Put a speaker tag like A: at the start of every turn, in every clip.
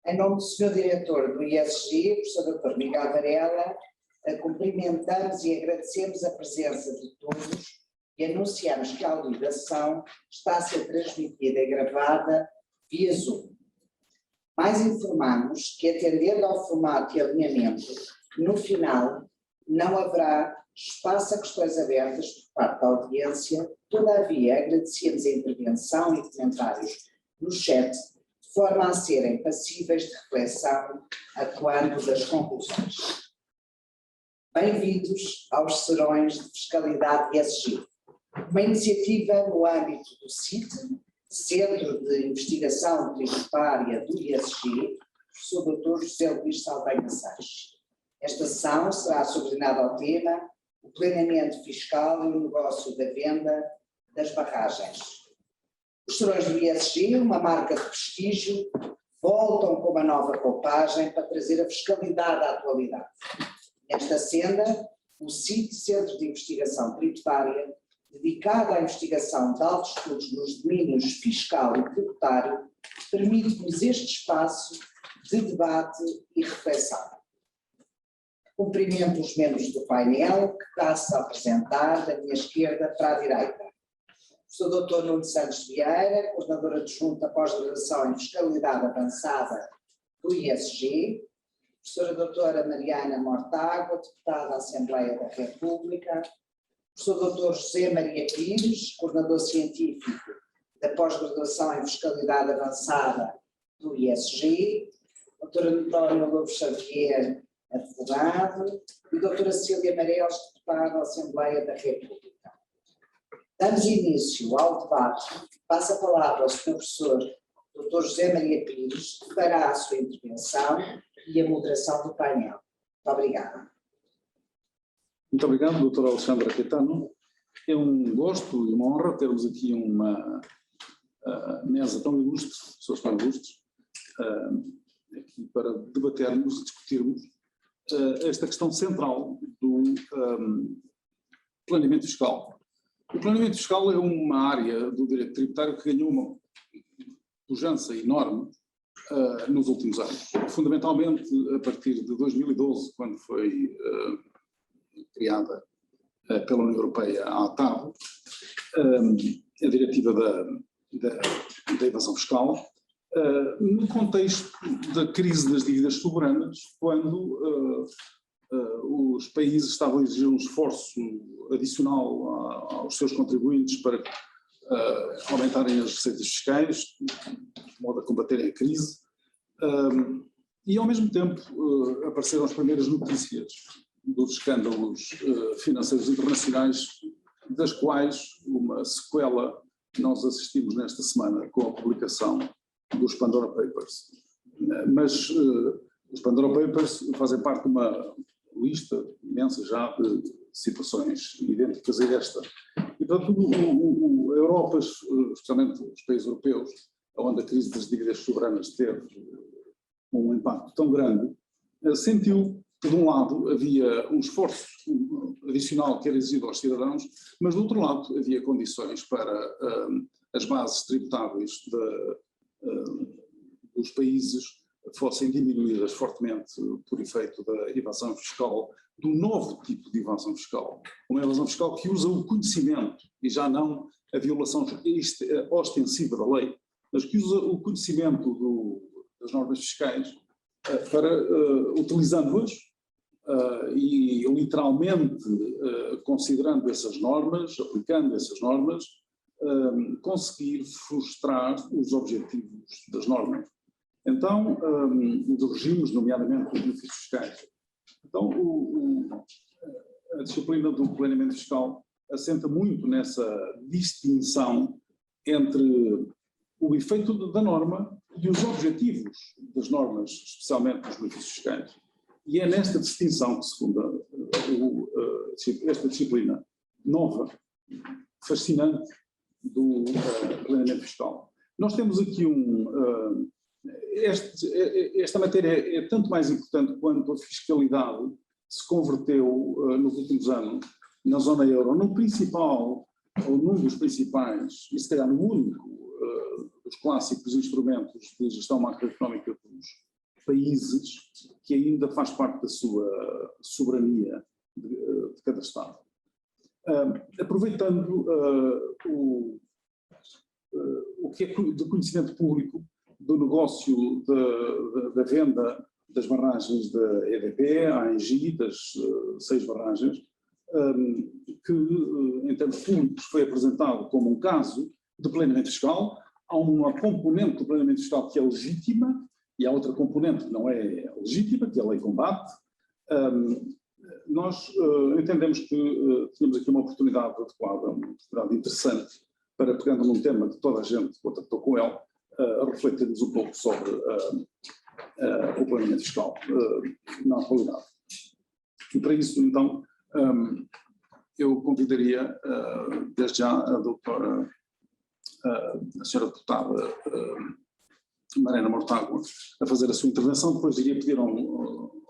A: Em nome do Sr. Diretor do ISG, professor Dr. Miguel Varela, cumprimentamos e agradecemos a presença de todos e anunciamos que a audição está a ser transmitida e gravada via Zoom. Mais informamos que, atendendo ao formato e alinhamento, no final não haverá espaço a questões abertas por parte da audiência. Todavia, agradecemos a intervenção e comentários no chat, de forma a serem passíveis de reflexão a quando das conclusões. Bem-vindos aos Serões de Fiscalidade ESG, uma iniciativa no âmbito do CIT, Centro de Investigação Tributária do ISG, professor Dr. José Luís Saldanha Sanches. Esta sessão será subordinada ao tema o planeamento fiscal e o negócio da venda das barragens. Os Serões do ISG, uma marca de prestígio, voltam com uma nova roupagem para trazer a fiscalidade à atualidade. Nesta senda, o CIT, Centro de Investigação Tributária, dedicado à investigação de altos estudos nos domínios fiscal e tributário, permite-nos este espaço de debate e reflexão. Cumprimento os membros do painel, que passo a apresentar da minha esquerda para a direita. Professor Dr. Nuno Santos Vieira, coordenador adjunto da pós-graduação em Fiscalidade Avançada do ISG. Professora Doutora Mariana Mortágua, deputada da Assembleia da República. Professor Dr. José Maria Pires, coordenador científico da pós-graduação em Fiscalidade Avançada do ISG. Dr. António Lobo Xavier, advogado. E doutora Cília Marelos, deputada da Assembleia da República. Damos início ao debate. Passa a palavra ao Sr. Professor Dr. José Maria Pires, que fará a sua intervenção e a moderação do painel. Muito obrigada.
B: Muito obrigado, doutora Alexandra Caetano. É um gosto e uma honra termos aqui uma mesa tão ilustre, pessoas tão ilustres, aqui para debatermos e discutirmos esta questão central do planeamento fiscal. O planeamento fiscal é uma área do direito tributário que ganhou uma pujança enorme nos últimos anos. Fundamentalmente a partir de 2012, quando foi criada pela União Europeia a ATAD, a diretiva da evasão fiscal, no contexto da crise das dívidas soberanas, quando os países estavam a exigir um esforço adicional aos seus contribuintes para aumentarem as receitas fiscais, de modo a combaterem a crise, e ao mesmo tempo apareceram as primeiras notícias dos escândalos financeiros internacionais, das quais uma sequela nós assistimos nesta semana com a publicação dos Pandora Papers. Mas os Pandora Papers fazem parte de uma lista imensa já de situações idênticas a esta. E, portanto, a Europa, especialmente os países europeus, onde a crise das dívidas soberanas teve um impacto tão grande, sentiu que, de um lado, havia um esforço adicional que era exigido aos cidadãos, mas, do outro lado, havia condições para as bases tributáveis dos países fossem diminuídas fortemente por efeito da evasão fiscal, do novo tipo de evasão fiscal. Uma evasão fiscal que usa o conhecimento, e já não a violação ostensiva da lei, mas que usa o conhecimento das normas fiscais para, utilizando-as e literalmente considerando essas normas, aplicando essas normas, conseguir frustrar os objetivos das normas. Então, dos regimes, nomeadamente dos benefícios fiscais. Então, a disciplina do planeamento fiscal assenta muito nessa distinção entre o efeito da norma e os objetivos das normas, especialmente dos benefícios fiscais. E é nesta distinção que, segundo esta disciplina nova, fascinante, do planeamento fiscal. Nós temos aqui esta matéria é tanto mais importante quanto a fiscalidade se converteu nos últimos anos na zona euro num principal, ou num dos principais, e se calhar no único, dos clássicos instrumentos de gestão macroeconómica países que ainda faz parte da sua soberania de cada Estado. Aproveitando o que é de conhecimento público do negócio da venda das barragens da EDP, a ENGIE, das 6 barragens, que em termos públicos foi apresentado como um caso de planeamento fiscal. Há uma componente do planeamento fiscal que é legítima e há outra componente que não é legítima, que a lei combate. Nós entendemos que tínhamos aqui uma oportunidade adequada, uma oportunidade interessante, para, pegando num tema que toda a gente contactou com ele, refletirmos um pouco sobre o planeamento fiscal na atualidade. E para isso, então, eu convidaria desde já a doutora, a senhora deputada Mariana Mortágua a fazer a sua intervenção, depois iria pedir ao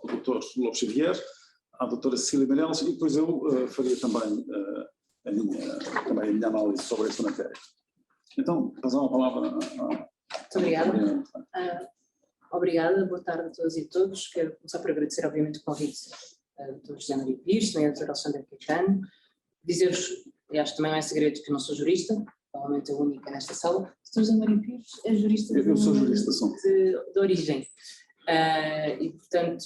B: doutor Lopes Xavier, à doutora Cecília Meirelles, e depois eu faria também a minha análise sobre esta matéria. Então, passar a palavra à
C: Muito obrigada. Obrigada, boa tarde a todas e todos. Quero começar por agradecer, obviamente, o convite do Dr. José Maria Pires, também ao Dr. Alexandre Caetano. Dizer-vos, aliás, também não é segredo que eu não sou jurista, provavelmente a única nesta sala. O Dr. José Maria Pires é jurista
B: Eu sou jurista,
C: de origem. E, portanto,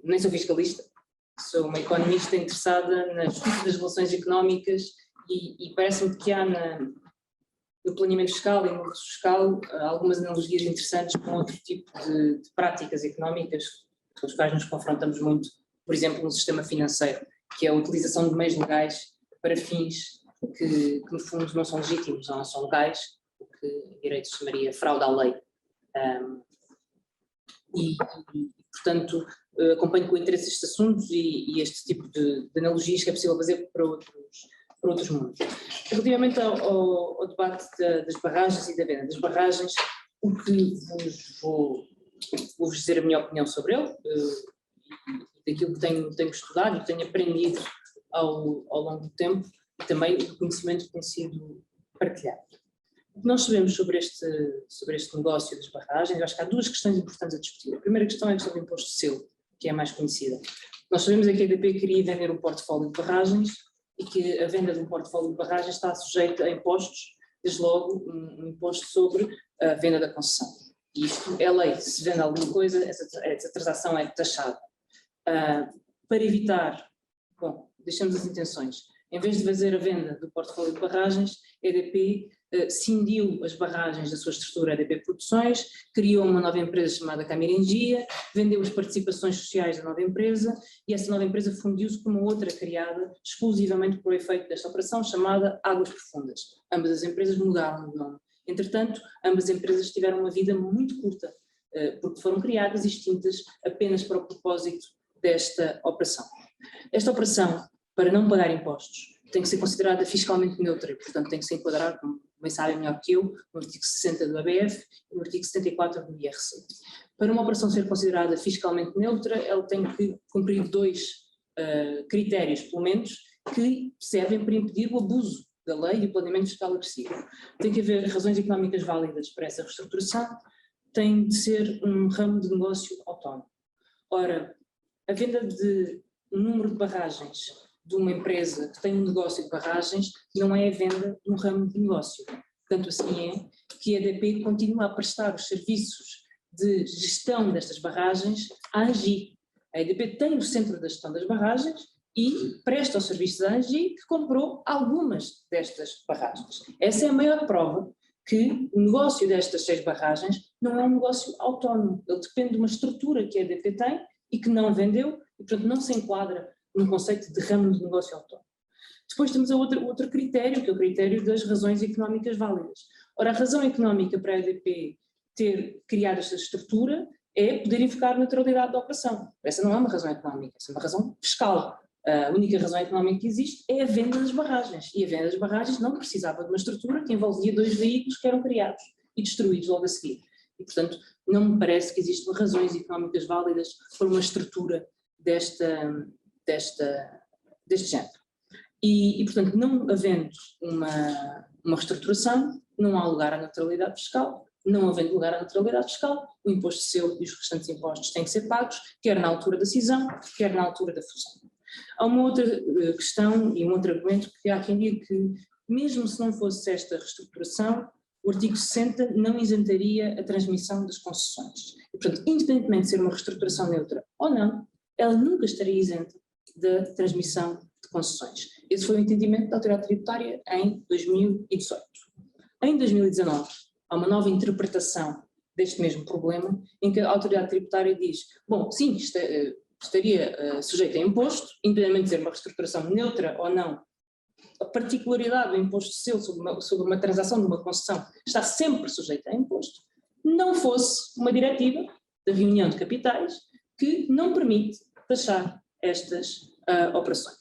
C: nem sou fiscalista, sou uma economista interessada na justiça das relações económicas e parece-me que há no planeamento fiscal e no recurso fiscal algumas analogias interessantes com outro tipo de práticas económicas com as quais nos confrontamos muito, por exemplo, no sistema financeiro, que é a utilização de meios legais para fins que no fundo não são legítimos, não são legais, o que em direito se chamaria fraude à lei. Portanto, acompanho com interesse estes assuntos e este tipo de analogias que é possível fazer para outros mundos. Relativamente ao debate das barragens e da venda das barragens, o que vou-vos dizer a minha opinião sobre ele, daquilo que tenho estudado e que tenho aprendido ao longo do tempo, e também do conhecimento que tem sido partilhado. O que nós sabemos sobre este negócio das barragens, eu acho que há 2 questões importantes a discutir. A primeira questão é a questão do imposto de selo, que é a mais conhecida. Nós sabemos é que a EDP queria vender um portfólio de barragens e que a venda de um portfólio de barragens está sujeita a impostos, desde logo um imposto sobre a venda da concessão. E isto é lei, se vende alguma coisa, essa transação é taxada. Para evitar, deixamos as intenções, em vez de fazer a venda do portfólio de barragens, a EDP cindiu as barragens da sua estrutura EDP Produções, criou uma nova empresa chamada Camirengia, vendeu as participações sociais da nova empresa e essa nova empresa fundiu-se com uma outra criada exclusivamente por efeito desta operação chamada Águas Profundas. Ambas as empresas mudaram de nome. Entretanto, ambas as empresas tiveram uma vida muito curta, porque foram criadas e extintas apenas para o propósito desta operação. Esta operação, para não pagar impostos, tem que ser considerada fiscalmente neutra e, portanto, tem que se enquadrar, como bem sabem melhor que eu, no artigo 60 do ABF e no artigo 74 do IRC. Para uma operação ser considerada fiscalmente neutra, ela tem que cumprir 2 critérios, pelo menos, que servem para impedir o abuso da lei e o planeamento fiscal agressivo. Tem que haver razões económicas válidas para essa reestruturação, tem de ser um ramo de negócio autónomo. Ora, a venda de um número de barragens de uma empresa que tem um negócio de barragens não é a venda de um ramo de negócio. Tanto assim é que a EDP continua a prestar os serviços de gestão destas barragens à ANGIE. A EDP tem o centro da gestão das barragens e presta os serviços à ANGIE, que comprou algumas destas barragens. Essa é a maior prova que o negócio destas 6 barragens não é um negócio autónomo. Ele depende de uma estrutura que a EDP tem e que não vendeu e, portanto, não se enquadra no conceito de ramo de negócio autónomo. Depois temos outro critério, que é o critério das razões económicas válidas. Ora, a razão económica para a EDP ter criado esta estrutura é poder invocar a neutralidade da operação. Essa não é uma razão económica, essa é uma razão fiscal. A única razão económica que existe é a venda das barragens. E a venda das barragens não precisava de uma estrutura que envolvia 2 veículos que eram criados e destruídos logo a seguir. E, portanto, não me parece que existam razões económicas válidas para uma estrutura deste género. E, portanto, não havendo uma reestruturação, não há lugar à neutralidade fiscal, não havendo lugar à neutralidade fiscal, o imposto seu e os restantes impostos têm que ser pagos, quer na altura da cisão, quer na altura da fusão. Há uma outra questão e um outro argumento que há quem diga que, mesmo se não fosse esta reestruturação, o artigo 60 não isentaria a transmissão das concessões. E, portanto, independentemente de ser uma reestruturação neutra ou não, ela nunca estaria isenta da transmissão de concessões. Esse foi o entendimento da autoridade tributária em 2018. Em 2019, há uma nova interpretação deste mesmo problema, em que a autoridade tributária diz, bom, sim, estaria sujeito a imposto, independentemente de ser uma reestruturação neutra ou não, a particularidade do imposto seu sobre uma transação de uma concessão está sempre sujeita a imposto, não fosse uma diretiva da reunião de capitais que não permite taxar estas operações.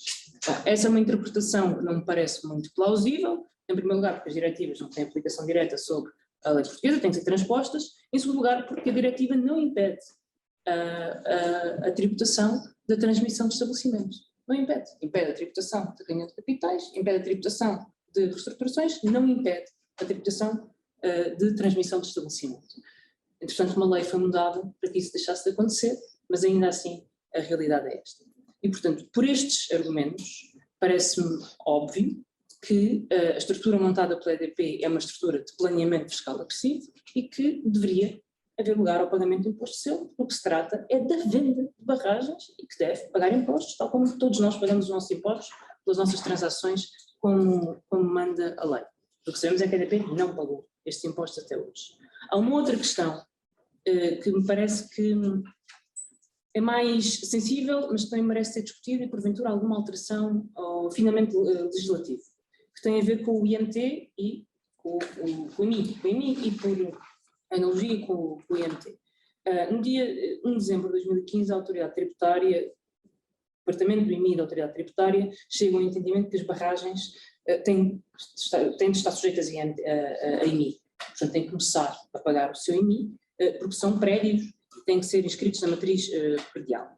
C: Bom, essa é uma interpretação que não me parece muito plausível, em primeiro lugar porque as diretivas não têm aplicação direta sobre a lei portuguesa, têm que ser transpostas, em segundo lugar porque a diretiva não impede a tributação da transmissão de estabelecimentos. Não impede. Impede a tributação da reunião de capitais, impede a tributação de reestruturações, não impede a tributação de transmissão de estabelecimento. Entretanto, uma lei foi mudada para que isso deixasse de acontecer, mas ainda assim a realidade é esta. E, portanto, por estes argumentos, parece-me óbvio que a estrutura montada pela EDP é uma estrutura de planeamento fiscal agressivo e que deveria haver lugar ao pagamento de imposto seu. O que se trata é da venda de barragens e que deve pagar impostos, tal como todos nós pagamos os nossos impostos pelas nossas transações, como manda a lei. O que sabemos é que a EDP não pagou estes impostos até hoje. Há uma outra questão que me parece que é mais sensível, mas também merece ser discutida e, porventura, alguma alteração ao afinamento legislativo, que tem a ver com o IMT e com o IMI e por analogia com o IMT. No dia 1 de dezembro de 2015, a autoridade tributária, o departamento do IMI da autoridade tributária, chega ao entendimento que as barragens têm de estar sujeitas a IMI. Portanto, têm que começar a pagar o seu IMI, porque são prédios que têm que ser inscritos na matriz predial.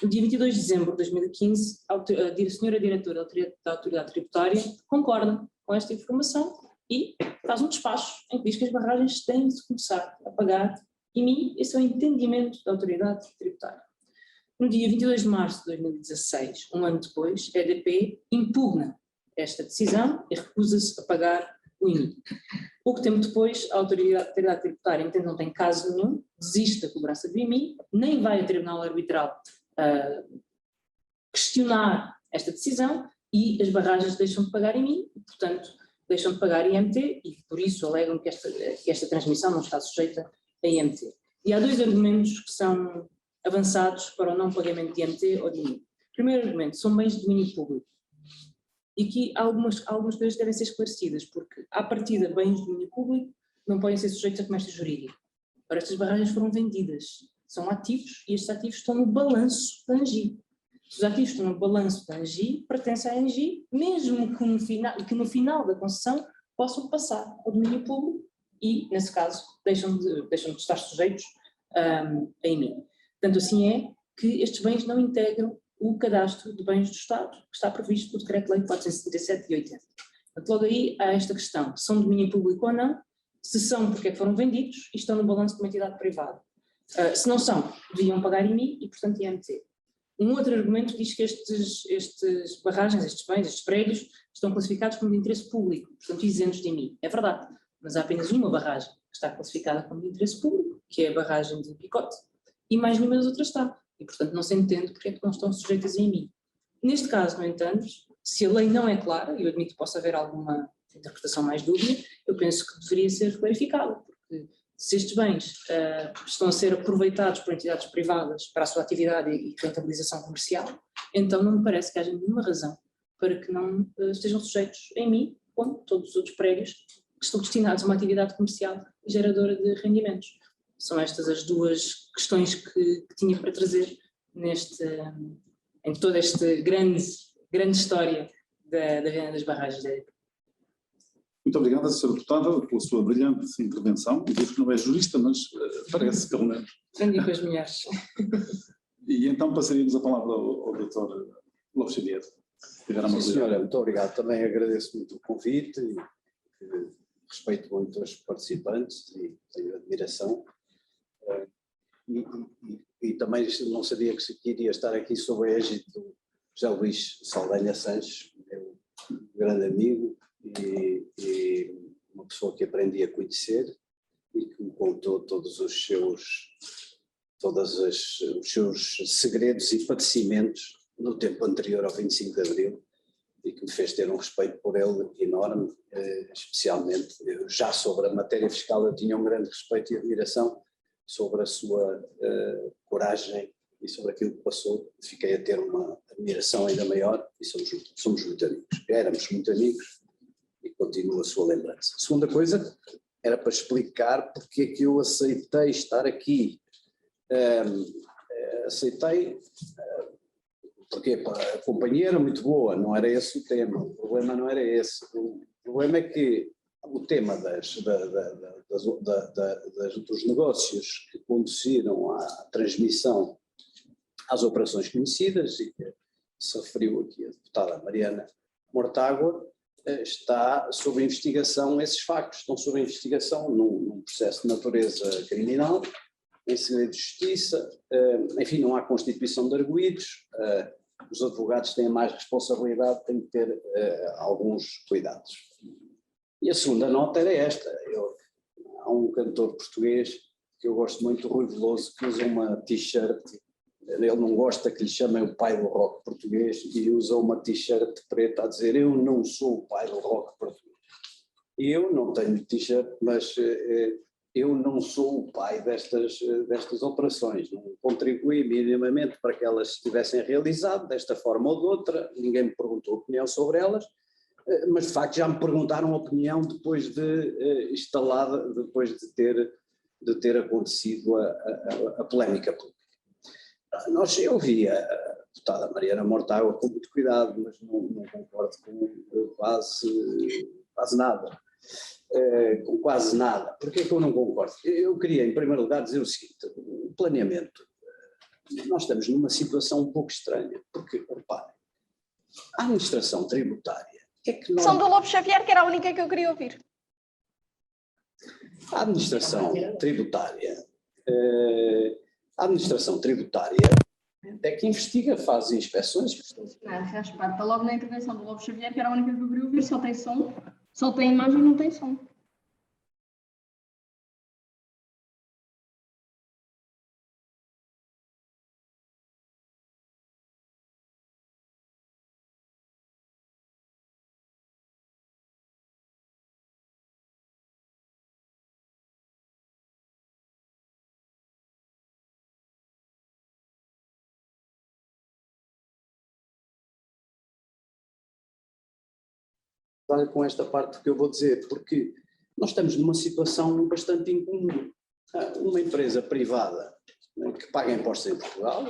C: No dia 22 de dezembro de 2015, a senhora diretora da autoridade tributária concorda com esta informação e faz um despacho em que diz que as barragens têm de começar a pagar IMI. Esse é o entendimento da autoridade tributária. No dia 22 de março de 2016, um ano depois, a EDP impugna esta decisão e recusa-se a pagar o IMI. Pouco tempo depois, a autoridade tributária entende que não tem caso nenhum, desiste da cobrança do IMI, nem vai ao Tribunal Arbitral questionar esta decisão e as barragens deixam de pagar IMI e, portanto, deixam de pagar IMT e, por isso, alegam que esta transmissão não está sujeita a IMT. E há dois argumentos que são avançados para o não pagamento de IMT ou de IMI. Primeiro argumento, são bens de domínio público. E aqui algumas coisas devem ser esclarecidas, porque, à partida, bens de domínio público não podem ser sujeitos a comércio jurídico. Ora, estas barragens foram vendidas, são ativos e estes ativos estão no balanço da ANGI. Se os ativos estão no balanço da ANGI, pertencem à ANGI, mesmo que no final da concessão possam passar ao domínio público e, nesse caso, deixam de estar sujeitos a IMI. Tanto assim é que estes bens não integram o cadastro de bens do Estado, que está previsto pelo Decreto-Lei 477 de 80. Portanto, logo aí há esta questão, são de domínio público ou não, se são porque é que foram vendidos e estão no balanço de uma entidade privada. Se não são, deviam pagar IMI e, portanto, IMT. Um outro argumento diz que estes barragens, estes bens, estes prédios, estão classificados como de interesse público, portanto, isentos de IMI. É verdade, mas há apenas uma barragem que está classificada como de interesse público, que é a barragem de Picote, e mais nenhuma das outras está. E, portanto, não se entende porque é que não estão sujeitas a IMI. Neste caso, no entanto, se a lei não é clara, e eu admito que possa haver alguma interpretação mais dúbia, eu penso que deveria ser clarificada, porque se estes bens estão a ser aproveitados por entidades privadas para a sua atividade e rentabilização comercial, então não me parece que haja nenhuma razão para que não estejam sujeitos a IMI, como todos os outros prédios que estão destinados a uma atividade comercial e geradora de rendimentos. São estas as duas questões que tinha para trazer em toda esta grande história da venda das barragens da EDP.
B: Muito obrigado, Sra. Deputada, pela sua brilhante intervenção. Eu digo que não é jurista, mas parece pelo menos.
C: Aprendi com as mulheres.
B: E então passaríamos a palavra ao Dr. Lopes Xavier.
D: Sim, senhora, muito obrigado. Também agradeço muito o convite e respeito muito os participantes e tenho admiração. E também não sabia que iria estar aqui sob a égide do José Luís Saldanha Sanches, meu grande amigo e uma pessoa que aprendi a conhecer e que me contou todos os seus segredos e padecimentos no tempo anterior ao 25 de Abril e que me fez ter um respeito por ele enorme, especialmente já sobre a matéria fiscal eu tinha um grande respeito e admiração sobre a sua coragem e sobre aquilo que passou, fiquei a ter uma admiração ainda maior e somos muito amigos, éramos muito amigos e continua a sua lembrança. A segunda coisa era para explicar porque é que eu aceitei estar aqui. Aceitei porque a companhia era muito boa, não era esse o tema, o problema não era esse. O problema é que o tema dos negócios que conduziram à transmissão às operações conhecidas, e que se referiu aqui a deputada Mariana Mortágua, está sob investigação, esses factos estão sob investigação num processo de natureza criminal, em segredo de justiça, enfim, não há constituição de arguidos, os advogados têm mais responsabilidade, têm que ter alguns cuidados. E a segunda nota era esta, há um cantor português que eu gosto muito, o Rui Veloso, que usa uma t-shirt, ele não gosta que lhe chamem o pai do rock português e usa uma t-shirt preta a dizer eu não sou o pai do rock português. E eu não tenho t-shirt, mas eu não sou o pai destas operações, não contribuí minimamente para que elas se tivessem realizado desta forma ou de outra, ninguém me perguntou opinião sobre elas, mas de facto já me perguntaram a opinião depois de instalada, depois de ter acontecido a polémica pública. Eu vi a deputada Mariana Mortágua com muito cuidado, mas não concordo com quase nada. Com quase nada. Porquê que eu não concordo? Eu queria, em primeiro lugar, dizer o seguinte: o planeamento, nós estamos numa situação um pouco estranha, porque, reparem, a administração tributária é que não...
E: São do Lobo Xavier, que era a única que eu queria ouvir.
D: A administração tributária é que investiga, faz inspeções.
E: Está logo na intervenção do Lobo Xavier, que era a única que eu queria ouvir, só tem som, só tem imagem e não tem som.
D: Com esta parte que eu vou dizer, porque nós estamos numa situação bastante incomum. Uma empresa privada que paga impostos em Portugal,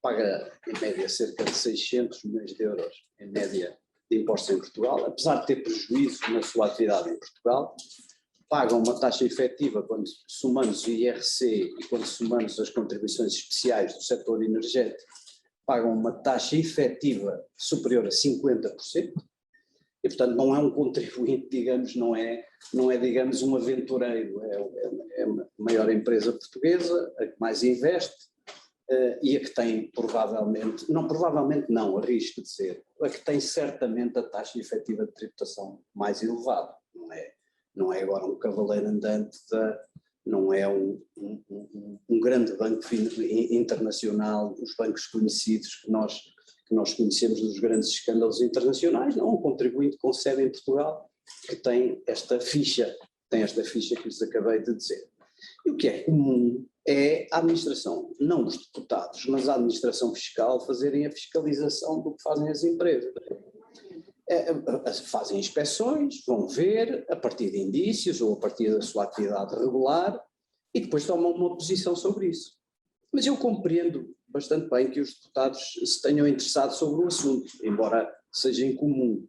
D: paga em média cerca de 600 milhões de euros em média de impostos em Portugal, apesar de ter prejuízo na sua atividade em Portugal, paga uma taxa efetiva quando somamos o IRC e quando somamos as contribuições especiais do setor energético, pagam uma taxa efetiva superior a 50%. E, portanto, não é um contribuinte, digamos, não é digamos, um aventureiro, é a maior empresa portuguesa, a que mais investe e a que tem provavelmente não, arrisco dizer, a que tem certamente a taxa efetiva de tributação mais elevada. Não é agora um cavaleiro andante, não é um grande banco internacional, os bancos conhecidos que nós conhecemos dos grandes escândalos internacionais, não, um contribuinte com sede em Portugal que tem esta ficha que lhes acabei de dizer. E o que é comum é a administração, não os deputados, mas a administração fiscal fazerem a fiscalização do que fazem as empresas. Fazem inspeções, vão ver a partir de indícios ou a partir da sua atividade regular e depois tomam uma posição sobre isso. Mas eu compreendo bastante bem que os deputados se tenham interessado sobre o assunto, embora seja incomum,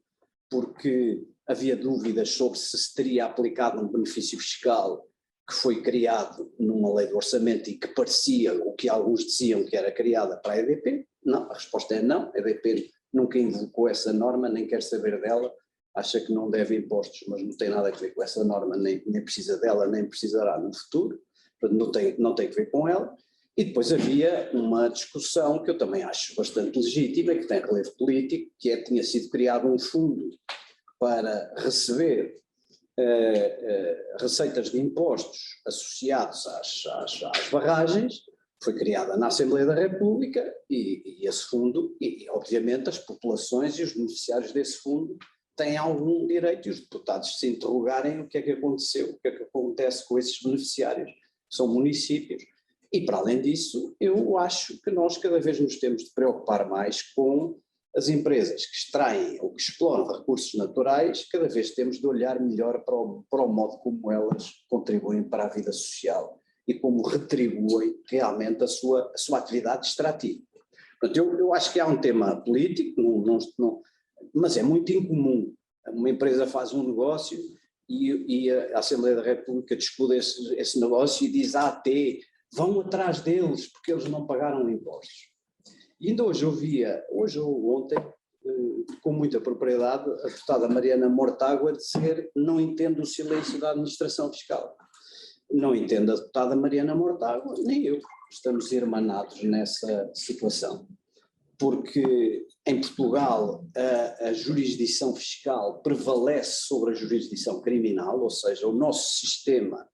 D: porque havia dúvidas sobre se teria aplicado um benefício fiscal que foi criado numa lei de orçamento e que parecia, o que alguns diziam que era criada para a EDP. Não, a resposta é não, a EDP nunca invocou essa norma, nem quer saber dela, acha que não deve impostos, mas não tem nada a ver com essa norma, nem precisa dela, nem precisará no futuro, portanto não tem a ver com ela. E depois havia uma discussão que eu também acho bastante legítima, que tem relevo político, que tinha sido criado um fundo para receber receitas de impostos associados às barragens. Foi criada na Assembleia da República e esse fundo, e obviamente as populações e os beneficiários desse fundo têm algum direito, e os deputados se interrogarem o que é que aconteceu, o que é que acontece com esses beneficiários, que são municípios. E para além disso, eu acho que nós cada vez nos temos de preocupar mais com as empresas que extraem ou que exploram recursos naturais, cada vez temos de olhar melhor para o modo como elas contribuem para a vida social e como retribuem realmente a sua atividade extrativa. Portanto, eu acho que há um tema político, mas é muito incomum. Uma empresa faz um negócio e a Assembleia da República discute esse negócio e diz vão atrás deles porque eles não pagaram impostos. E ainda hoje ou ontem, com muita propriedade, a deputada Mariana Mortágua dizer: não entendo o silêncio da administração fiscal. Não entendo a deputada Mariana Mortágua, nem eu. Estamos irmanados nessa situação. Porque em Portugal a jurisdição fiscal prevalece sobre a jurisdição criminal, ou seja, o nosso sistema,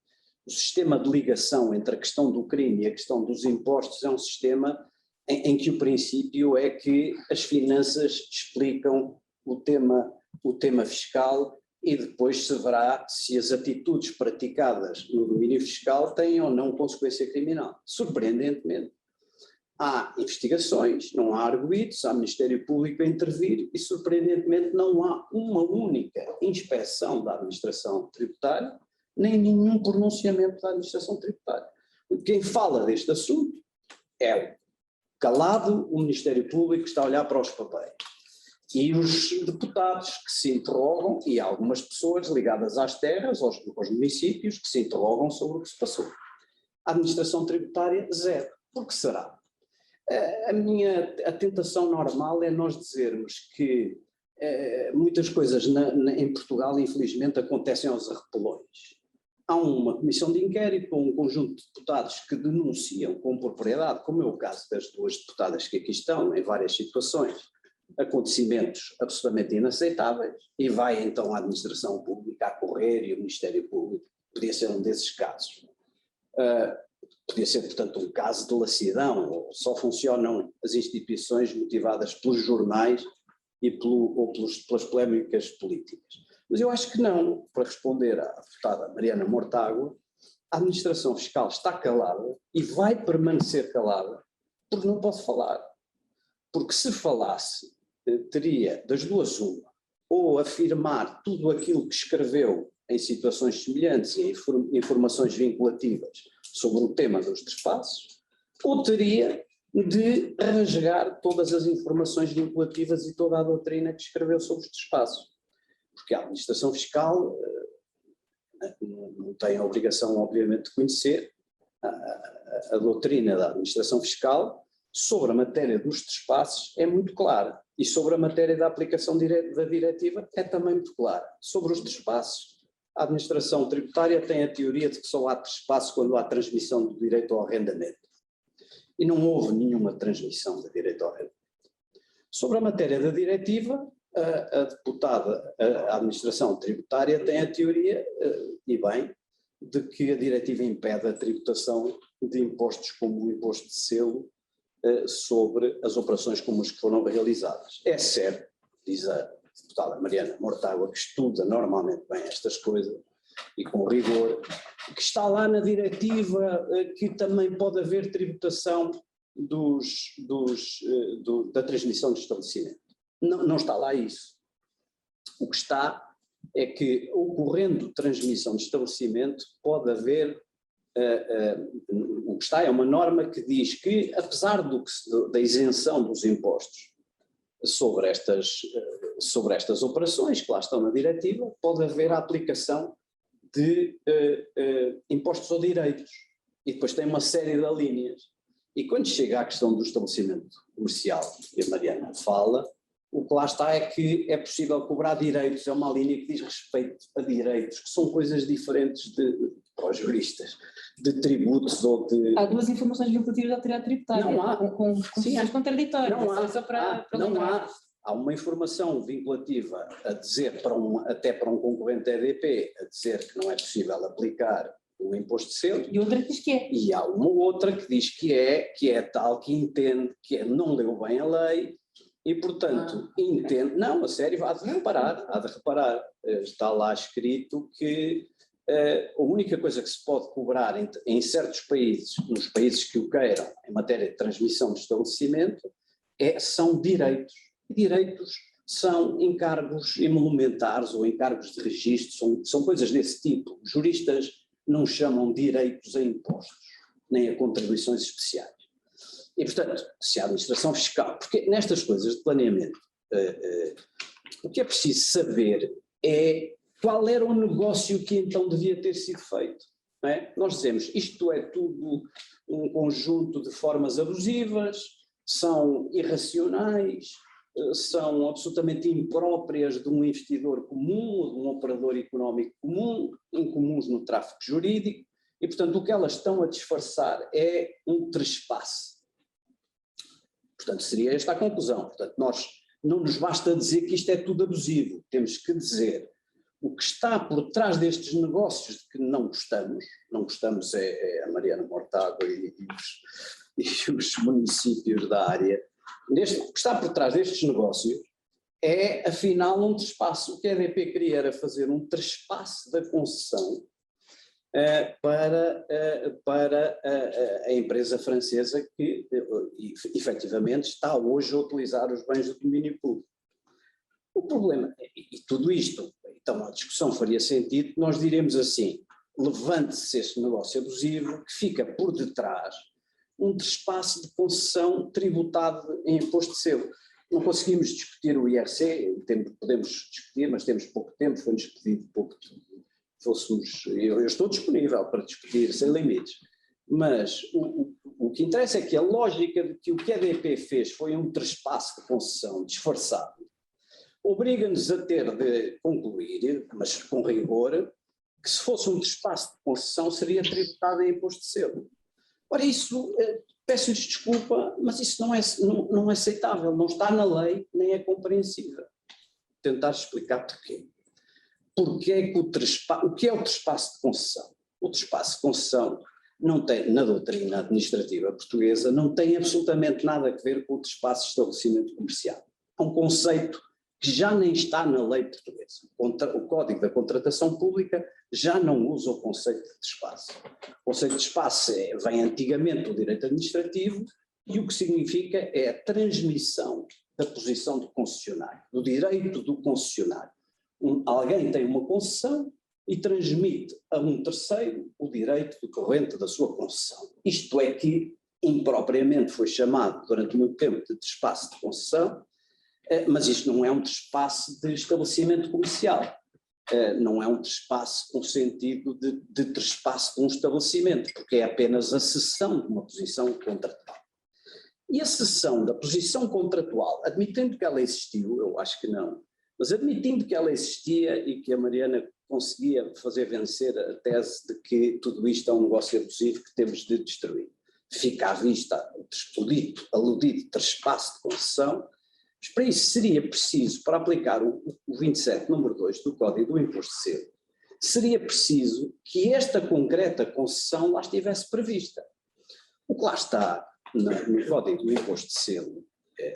D: o sistema de ligação entre a questão do crime e a questão dos impostos é um sistema em que o princípio é que as finanças explicam o tema fiscal e depois se verá se as atitudes praticadas no domínio fiscal têm ou não consequência criminal. Surpreendentemente, há investigações, não há arguidos, há Ministério Público a intervir e, surpreendentemente, não há uma única inspeção da administração tributária, nem nenhum pronunciamento da administração tributária. Quem fala deste assunto é calado o Ministério Público, que está a olhar para os papéis. E os deputados que se interrogam, e há algumas pessoas ligadas às terras, aos municípios, que se interrogam sobre o que se passou. A administração tributária, zero. Por que será? A tentação normal é nós dizermos que muitas coisas em Portugal, infelizmente, acontecem aos arrepelões. Há uma comissão de inquérito com um conjunto de deputados que denunciam com propriedade, como é o caso das duas deputadas que aqui estão, em várias situações, acontecimentos absolutamente inaceitáveis, e vai então a administração pública a correr e o Ministério Público. Podia ser um desses casos. Podia ser, portanto, um caso de lassidão, ou só funcionam as instituições motivadas pelos jornais e pelas polémicas políticas. Mas eu acho que não. Para responder à deputada Mariana Mortágua, a administração fiscal está calada e vai permanecer calada porque não pode falar. Porque se falasse, teria das duas uma, ou afirmar tudo aquilo que escreveu em situações semelhantes e em informações vinculativas sobre o tema dos trespassos, ou teria de rasgar todas as informações vinculativas e toda a doutrina que escreveu sobre os trespassos. Porque a administração fiscal não tem a obrigação, obviamente, de conhecer a doutrina da administração fiscal sobre a matéria dos trespassos é muito clara, e sobre a matéria da aplicação da diretiva é também muito clara. Sobre os trespassos, a administração tributária tem a teoria de que só há trespasso quando há transmissão do direito ao arrendamento. E não houve nenhuma transmissão do direito ao arrendamento. Sobre a matéria da diretiva, a administração tributária tem a teoria, e bem, de que a diretiva impede a tributação de impostos como o imposto de selo sobre as operações como as que foram realizadas. É certo, diz a deputada Mariana Mortágua, que estuda normalmente bem estas coisas e com rigor, que está lá na diretiva que também pode haver tributação da transmissão de estabelecimento. Não está lá isso. O que está é que, ocorrendo transmissão de estabelecimento, pode haver, o que está é uma norma que diz que, apesar da isenção dos impostos sobre estas operações, que lá estão na diretiva, pode haver a aplicação de impostos ou direitos. E depois tem uma série de linhas. E quando chega à questão do estabelecimento comercial, que a Mariana fala, O que lá está é que é possível cobrar direitos, é uma linha que diz respeito a direitos, que são coisas diferentes para os juristas, de tributos ou de...
C: Há duas informações vinculativas da autoridade tributária,
D: Não há.
C: com posições contraditórias.
D: Não há.
C: Só para
D: Não
C: lembrar.
D: há. Há uma informação vinculativa a dizer, até para um concorrente EDP, a dizer que não é possível aplicar o imposto de selo.
C: E outra que diz que é.
D: E há uma outra que diz que é tal, que entende, não leu bem a lei e, portanto, entende. Não, a sério, há de reparar. Está lá escrito que a única coisa que se pode cobrar em certos países, nos países que o queiram, em matéria de transmissão de estabelecimento, são direitos. E direitos são encargos emolumentares ou encargos de registro, são coisas desse tipo. Os juristas não chamam direitos a impostos, nem a contribuições especiais. E, portanto, se a administração fiscal, porque nestas coisas de planeamento, o que é preciso saber é qual era o negócio que então devia ter sido feito. Não é? Nós dizemos, isto é tudo um conjunto de formas abusivas, são irracionais, são absolutamente impróprias de um investidor comum, de um operador económico comum, incomuns no tráfico jurídico, e, portanto, o que elas estão a disfarçar é um trespasse. Portanto, seria esta a conclusão. Portanto, nós não nos basta dizer que isto é tudo abusivo, temos que dizer o que está por trás destes negócios de que não gostamos é a Mariana Mortágua e os municípios da área. O que está por trás destes negócios é, afinal, um trespasse. O que a EDP queria era fazer um trespasse da concessão para a empresa francesa que, efetivamente, está hoje a utilizar os bens do domínio público. O problema, e tudo isto, então a discussão faria sentido, nós diremos assim, levante-se esse negócio abusivo que fica por detrás um trespasse de concessão tributado em imposto de selo. Não conseguimos discutir o IRC, podemos discutir, mas temos pouco tempo, foi-nos pedido pouco tempo. Eu estou disponível para discutir sem limites, mas o que interessa é que a lógica de que o que a EDP fez foi um trespasse de concessão disfarçado, obriga-nos a ter de concluir, mas com rigor, que se fosse um trespasse de concessão seria tributado em imposto de selo. Ora, isso, peço-lhes desculpa, mas isso não é aceitável, não está na lei, nem é compreensível. Tentar explicar porquê. Porque é que o que é o trespasse de concessão? O trespasse de concessão não tem, na doutrina administrativa portuguesa, não tem absolutamente nada a ver com o trespasse de estabelecimento comercial. É um conceito que já nem está na lei portuguesa. O Código da Contratação Pública já não usa o conceito de trespasse. O conceito de trespasse vem antigamente do direito administrativo e o que significa é a transmissão da posição do concessionário, do direito do concessionário. Alguém tem uma concessão e transmite a um terceiro o direito decorrente da sua concessão. Isto é que impropriamente foi chamado durante muito tempo de trespasse de concessão, mas isto não é um trespasse de estabelecimento comercial, não é um trespasse com sentido de trespasse de um estabelecimento, porque é apenas a cessão de uma posição contratual. E a cessão da posição contratual, admitindo que ela existiu, eu acho que não, mas admitindo que ela existia e que a Mariana conseguia fazer vencer a tese de que tudo isto é um negócio abusivo que temos de destruir. Fica à vista o dito, aludido trespasse de concessão, mas para isso seria preciso, para aplicar o 27, número 2 do Código do Imposto de Selo, seria preciso que esta concreta concessão lá estivesse prevista. O que lá está no Código do Imposto de Selo,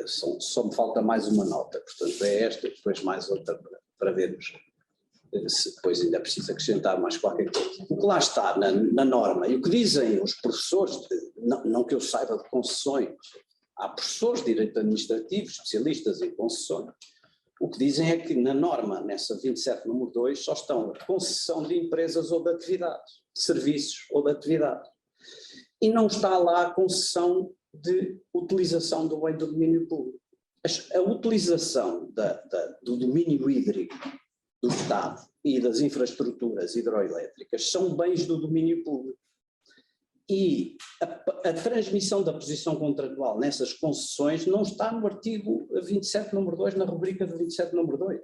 D: só me falta mais uma nota, portanto é esta e depois mais outra para vermos se depois ainda precisa acrescentar mais qualquer coisa. O que lá está na norma e o que dizem os professores, não que eu saiba de concessões, há professores de direito administrativo, especialistas em concessões, o que dizem é que na norma, nessa 27 número 2, só estão a concessão de empresas ou de atividades, de serviços ou de atividades. E não está lá a concessão de utilização do bem do domínio público. A utilização do domínio hídrico do Estado e das infraestruturas hidroelétricas são bens do domínio público. E a transmissão da posição contratual nessas concessões não está no artigo 27, número 2, na rubrica de 27, número 2.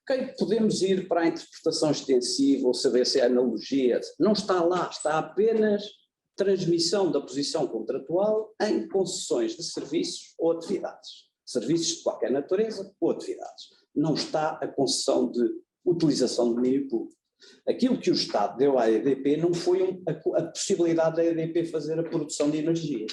D: Okay, podemos ir para a interpretação extensiva ou saber se é analogia. Não está lá, está apenas transmissão da posição contratual em concessões de serviços ou atividades. Serviços de qualquer natureza ou atividades. Não está a concessão de utilização de domínio público. Aquilo que o Estado deu à EDP não foi a possibilidade da EDP fazer a produção de energia.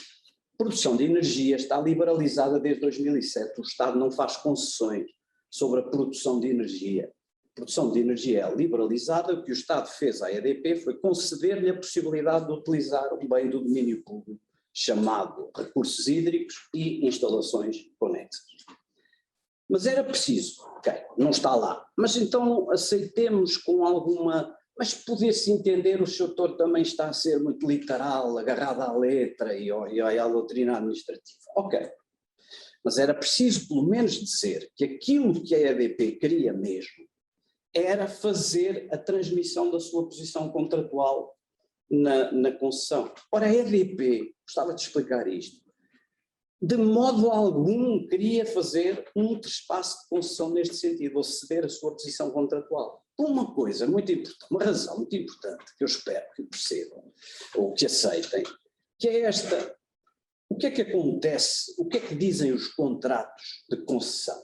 D: A produção de energia está liberalizada desde 2007. O Estado não faz concessões sobre a produção de energia. A produção de energia é liberalizada. O que o Estado fez à EDP foi conceder-lhe a possibilidade de utilizar um bem do domínio público chamado recursos hídricos e instalações conexas. Mas era preciso, ok, não está lá, mas então aceitemos com alguma, mas poder-se entender, o Sr. Doutor também está a ser muito literal, agarrado à letra e à doutrina administrativa, ok, mas era preciso pelo menos dizer que aquilo que a EDP queria mesmo era fazer a transmissão da sua posição contratual na concessão. Ora, a EDP, gostava de explicar isto, de modo algum queria fazer um trespasso de concessão neste sentido, ou ceder a sua posição contratual. Uma coisa muito importante, uma razão muito importante que eu espero que percebam, ou que aceitem, que é esta. O que é que acontece, o que é que dizem os contratos de concessão?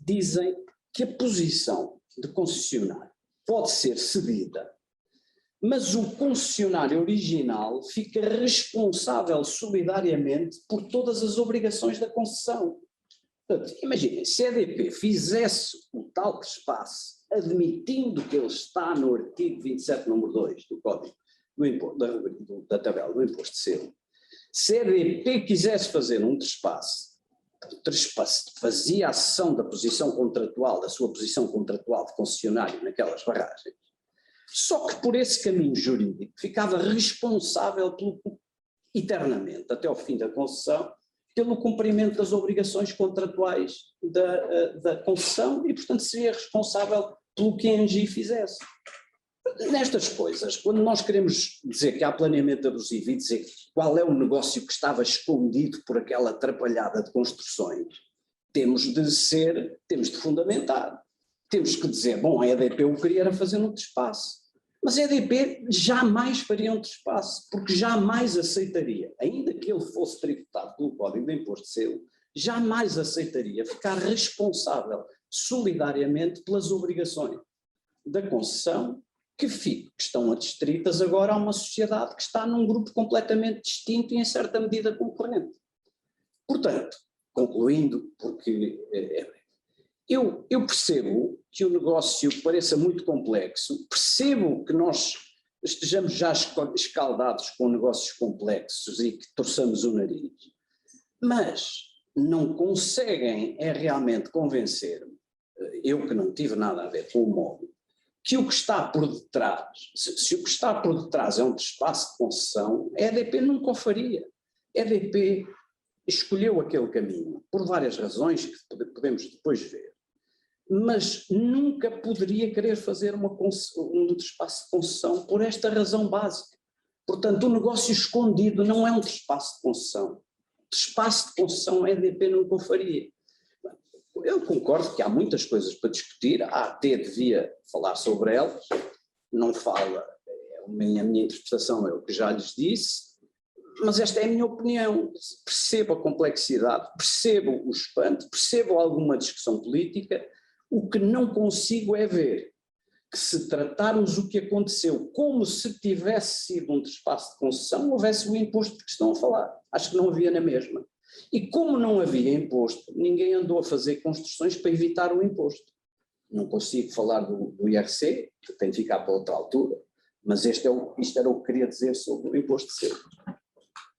D: Dizem que a posição de concessionário pode ser cedida, mas o concessionário original fica responsável solidariamente por todas as obrigações da concessão. Portanto, imaginem, se a EDP fizesse o tal trespasse, admitindo que ele está no artigo 27, número 2 do Código do Imposto, da tabela do Imposto de Selo, se a EDP quisesse fazer um trespasse, fazia a cessão da posição contratual, da sua posição contratual de concessionário naquelas barragens, só que por esse caminho jurídico ficava responsável eternamente, até ao fim da concessão, pelo cumprimento das obrigações contratuais da concessão e, portanto, seria responsável pelo que a ENGIE fizesse. Nestas coisas, quando nós queremos dizer que há planeamento abusivo e dizer qual é o negócio que estava escondido por aquela atrapalhada de construções, temos de fundamentar. Temos que dizer, bom, a EDP o que queria era fazer um trespasse, mas a EDP jamais faria um trespasse, porque jamais aceitaria, ainda que ele fosse tributado pelo Código de Imposto de Selo, jamais aceitaria ficar responsável solidariamente pelas obrigações da concessão que estão adstritas agora a uma sociedade que está num grupo completamente distinto e em certa medida concorrente. Portanto, concluindo, porque eu percebo que o negócio pareça muito complexo, percebo que nós estejamos já escaldados com negócios complexos e que torçamos o nariz, mas não conseguem realmente convencer-me, eu que não tive nada a ver com o móvel, que o que está por detrás, se o que está por detrás é um trespasse de concessão, a EDP nunca o faria. A EDP escolheu aquele caminho, por várias razões que podemos depois ver, mas nunca poderia querer fazer um trespasse de concessão por esta razão básica. Portanto, o negócio escondido não é um trespasse de concessão. Trespasse de concessão a EDP nunca o faria. Eu concordo que há muitas coisas para discutir, a AT devia falar sobre elas, não fala, a minha interpretação é o que já lhes disse, mas esta é a minha opinião. Percebo a complexidade, percebo o espanto, percebo alguma discussão política, o que não consigo é ver que, se tratarmos o que aconteceu como se tivesse sido um trespasse de concessão, houvesse o imposto de que estão a falar. Acho que não havia na mesma. E como não havia imposto, ninguém andou a fazer construções para evitar o imposto. Não consigo falar do IRC, que tem de ficar para outra altura, mas isto era o que queria dizer sobre o imposto de selo.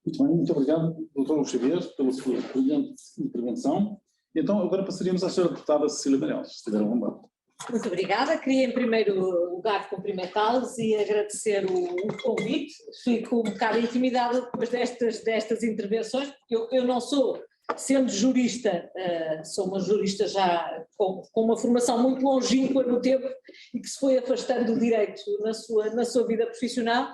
B: Muito bem, muito obrigado, Dr. Luís Xavier, pela sua brilhante intervenção. Então, agora passaríamos à senhora deputada Cecília Meirelles, se estiver à vontade.
F: Muito obrigada. Queria, em primeiro lugar, cumprimentá-los e agradecer o convite. Fico um bocado intimidada depois destas intervenções, porque eu não sou, sendo jurista, sou uma jurista já com uma formação muito longínqua no tempo e que se foi afastando do direito na sua vida profissional.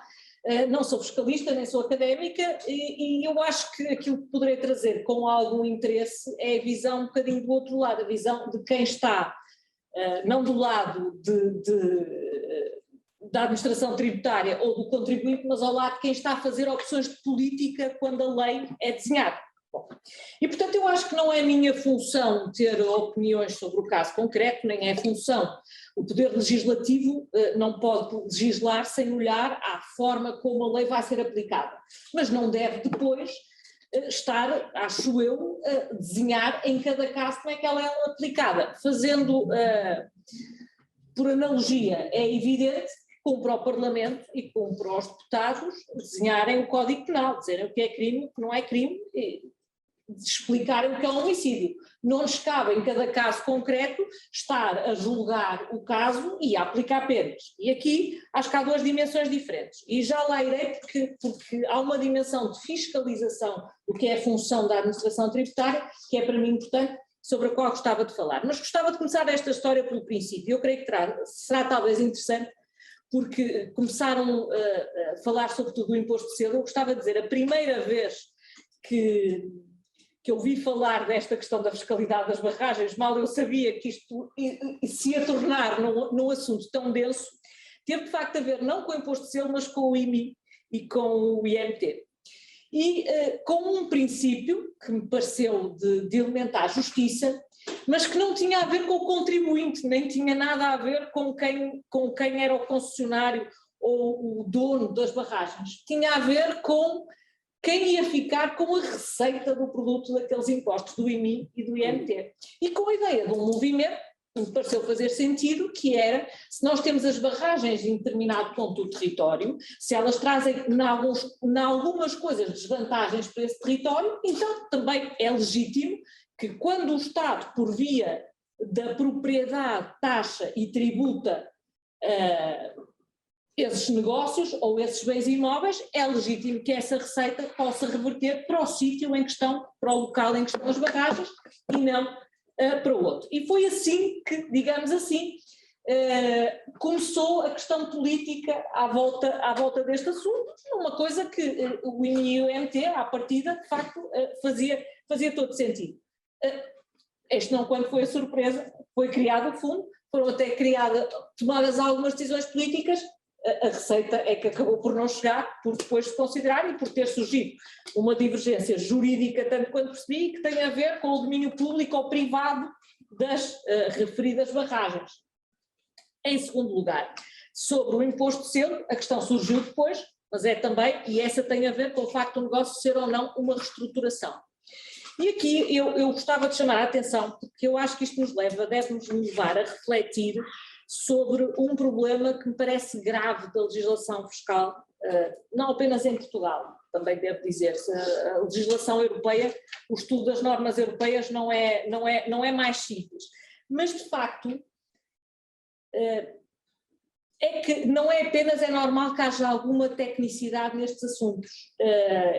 F: Não sou fiscalista, nem sou académica, e eu acho que aquilo que poderei trazer com algum interesse é a visão um bocadinho do outro lado, a visão de quem está, não do lado da administração tributária ou do contribuinte, mas ao lado de quem está a fazer opções de política quando a lei é desenhada. Bom, e portanto eu acho que não é minha função ter opiniões sobre o caso concreto, nem é função. O Poder Legislativo não pode legislar sem olhar à forma como a lei vai ser aplicada, mas não deve depois estar, acho eu, a desenhar em cada caso como é que ela é aplicada. Fazendo, por analogia, é evidente que cumpre ao Parlamento e cumpre aos deputados desenharem o Código Penal, dizerem o que é crime, o que não é crime, e explicarem o que é um homicídio. Não nos cabe, em cada caso concreto, estar a julgar o caso e a aplicar penas. E aqui acho que há duas dimensões diferentes. E já lá irei porque há uma dimensão de fiscalização do que é a função da administração tributária, que é para mim importante, sobre a qual gostava de falar. Mas gostava de começar esta história pelo princípio. Eu creio que será talvez interessante, porque começaram a falar sobretudo do imposto de selo. Eu gostava de dizer, a primeira vez que eu ouvi falar desta questão da fiscalidade das barragens, mal eu sabia que isto se ia tornar num assunto tão denso, teve de facto a ver não com o imposto de selo, mas com o IMI e com o IMT. E com um princípio que me pareceu de elementar justiça, mas que não tinha a ver com o contribuinte, nem tinha nada a ver com quem era o concessionário ou o dono das barragens. Tinha a ver com quem ia ficar com a receita do produto daqueles impostos do IMI e do IMT. E com a ideia de um movimento, que me pareceu fazer sentido, que era, se nós temos as barragens em determinado ponto do território, se elas trazem em algumas coisas desvantagens para esse território, então também é legítimo que quando o Estado, por via da propriedade, taxa e tributa esses negócios ou esses bens imóveis, é legítimo que essa receita possa reverter para o sítio em questão, para o local em que estão as barragens e não para o outro. E foi assim que, digamos assim, começou a questão política à volta deste assunto, uma coisa que o IMI e o IMT, à partida, de facto, fazia todo sentido. Este não quando foi a surpresa, foi criado o fundo, foram até tomadas algumas decisões políticas. A receita é que acabou por não chegar, por depois se considerar e por ter surgido uma divergência jurídica, tanto quanto percebi, que tem a ver com o domínio público ou privado das referidas barragens. Em segundo lugar, sobre o imposto de selo, a questão surgiu depois, mas é também, e essa tem a ver com o facto do negócio ser ou não uma reestruturação. E aqui eu gostava de chamar a atenção, porque eu acho que isto deve-nos levar a refletir sobre um problema que me parece grave da legislação fiscal, não apenas em Portugal, também devo dizer-se, a legislação europeia, o estudo das normas europeias não é mais simples, mas de facto é que não é apenas, é normal que haja alguma tecnicidade nestes assuntos.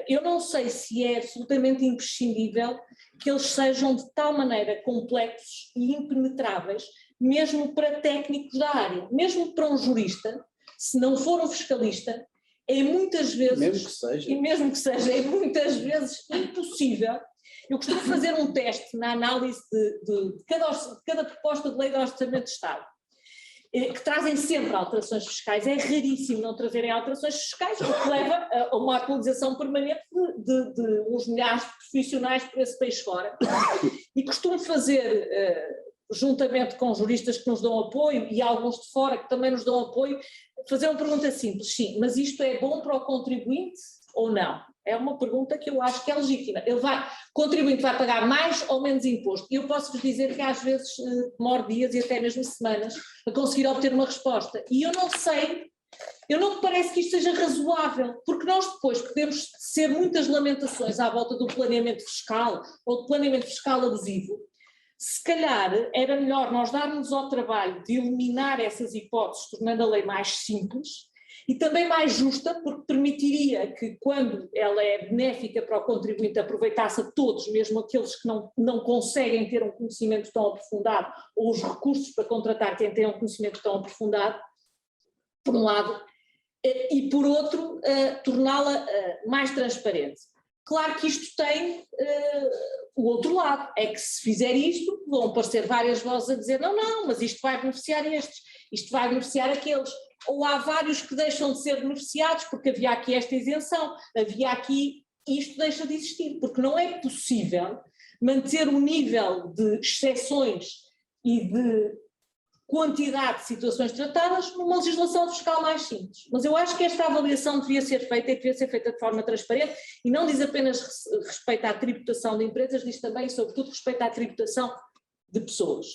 F: Eu não sei se é absolutamente imprescindível que eles sejam de tal maneira complexos e impenetráveis, mesmo para técnicos da área, mesmo para um jurista, se não for um fiscalista, é muitas vezes, mesmo que seja, é muitas vezes impossível. Eu costumo fazer um teste na análise de cada proposta de lei de orçamento de Estado, que trazem sempre alterações fiscais. É raríssimo não trazerem alterações fiscais, o que leva a uma atualização permanente de uns milhares de profissionais por esse país fora. E costumo fazer, juntamente com juristas que nos dão apoio e alguns de fora que também nos dão apoio, fazer uma pergunta simples: sim, mas isto é bom para o contribuinte ou não? É uma pergunta que eu acho que é legítima. O contribuinte vai pagar mais ou menos imposto? E eu posso-vos dizer que às vezes demora dias e até mesmo semanas a conseguir obter uma resposta. E eu não sei, não me parece que isto seja razoável, porque nós depois podemos ser muitas lamentações à volta do planeamento fiscal ou do planeamento fiscal abusivo. Se calhar era melhor nós darmos ao trabalho de eliminar essas hipóteses, tornando a lei mais simples e também mais justa, porque permitiria que, quando ela é benéfica para o contribuinte, aproveitasse a todos, mesmo aqueles que não conseguem ter um conhecimento tão aprofundado, ou os recursos para contratar quem tem um conhecimento tão aprofundado, por um lado. e por outro, torná-la mais transparente. Claro que isto tem o outro lado, é que se fizer isto, vão aparecer várias vozes a dizer não, mas isto vai beneficiar estes, isto vai beneficiar aqueles, ou há vários que deixam de ser beneficiados porque havia aqui esta isenção, havia aqui, isto deixa de existir, porque não é possível manter o nível de exceções e de quantidade de situações tratadas numa legislação fiscal mais simples. Mas eu acho que esta avaliação devia ser feita e devia ser feita de forma transparente e não diz apenas respeito à tributação de empresas, diz também, sobretudo, respeito à tributação de pessoas.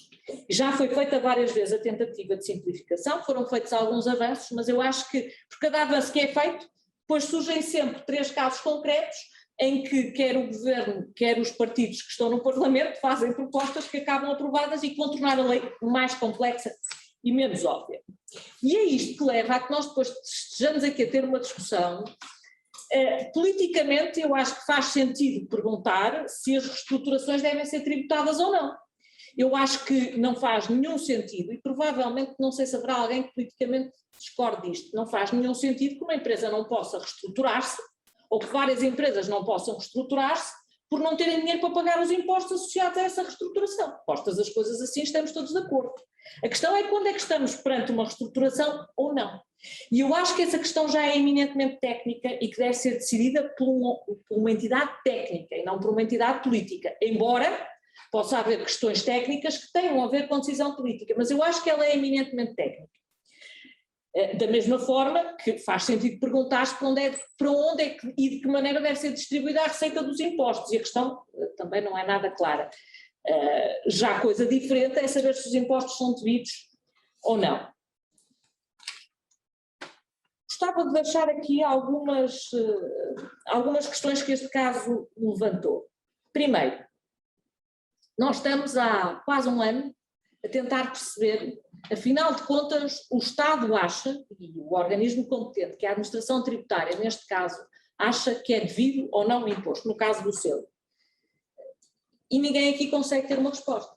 F: Já foi feita várias vezes a tentativa de simplificação, foram feitos alguns avanços, mas eu acho que por cada avanço que é feito, depois surgem sempre 3 casos concretos em que quer o governo, quer os partidos que estão no Parlamento fazem propostas que acabam aprovadas e que vão tornar a lei mais complexa e menos óbvia. E é isto que leva a que nós depois estejamos aqui a ter uma discussão. Politicamente eu acho que faz sentido perguntar se as reestruturações devem ser tributadas ou não. Eu acho que não faz nenhum sentido e provavelmente não sei se haverá alguém que politicamente discorde disto. Não faz nenhum sentido que uma empresa não possa reestruturar-se ou que várias empresas não possam reestruturar-se por não terem dinheiro para pagar os impostos associados a essa reestruturação. Postas as coisas assim, estamos todos de acordo. A questão é quando é que estamos perante uma reestruturação ou não. E eu acho que essa questão já é eminentemente técnica e que deve ser decidida por uma entidade técnica e não por uma entidade política, embora possa haver questões técnicas que tenham a ver com decisão política, mas eu acho que ela é eminentemente técnica. Da mesma forma que faz sentido perguntar-se para onde é que, e de que maneira deve ser distribuída a receita dos impostos, e a questão também não é nada clara. Já coisa diferente é saber se os impostos são devidos ou não. Gostava de deixar aqui algumas questões que este caso levantou. Primeiro, nós estamos há quase um ano a tentar perceber, afinal de contas, o Estado acha, e o organismo competente, que é a administração tributária, neste caso, acha que é devido ou não o imposto, no caso do selo. E ninguém aqui consegue ter uma resposta.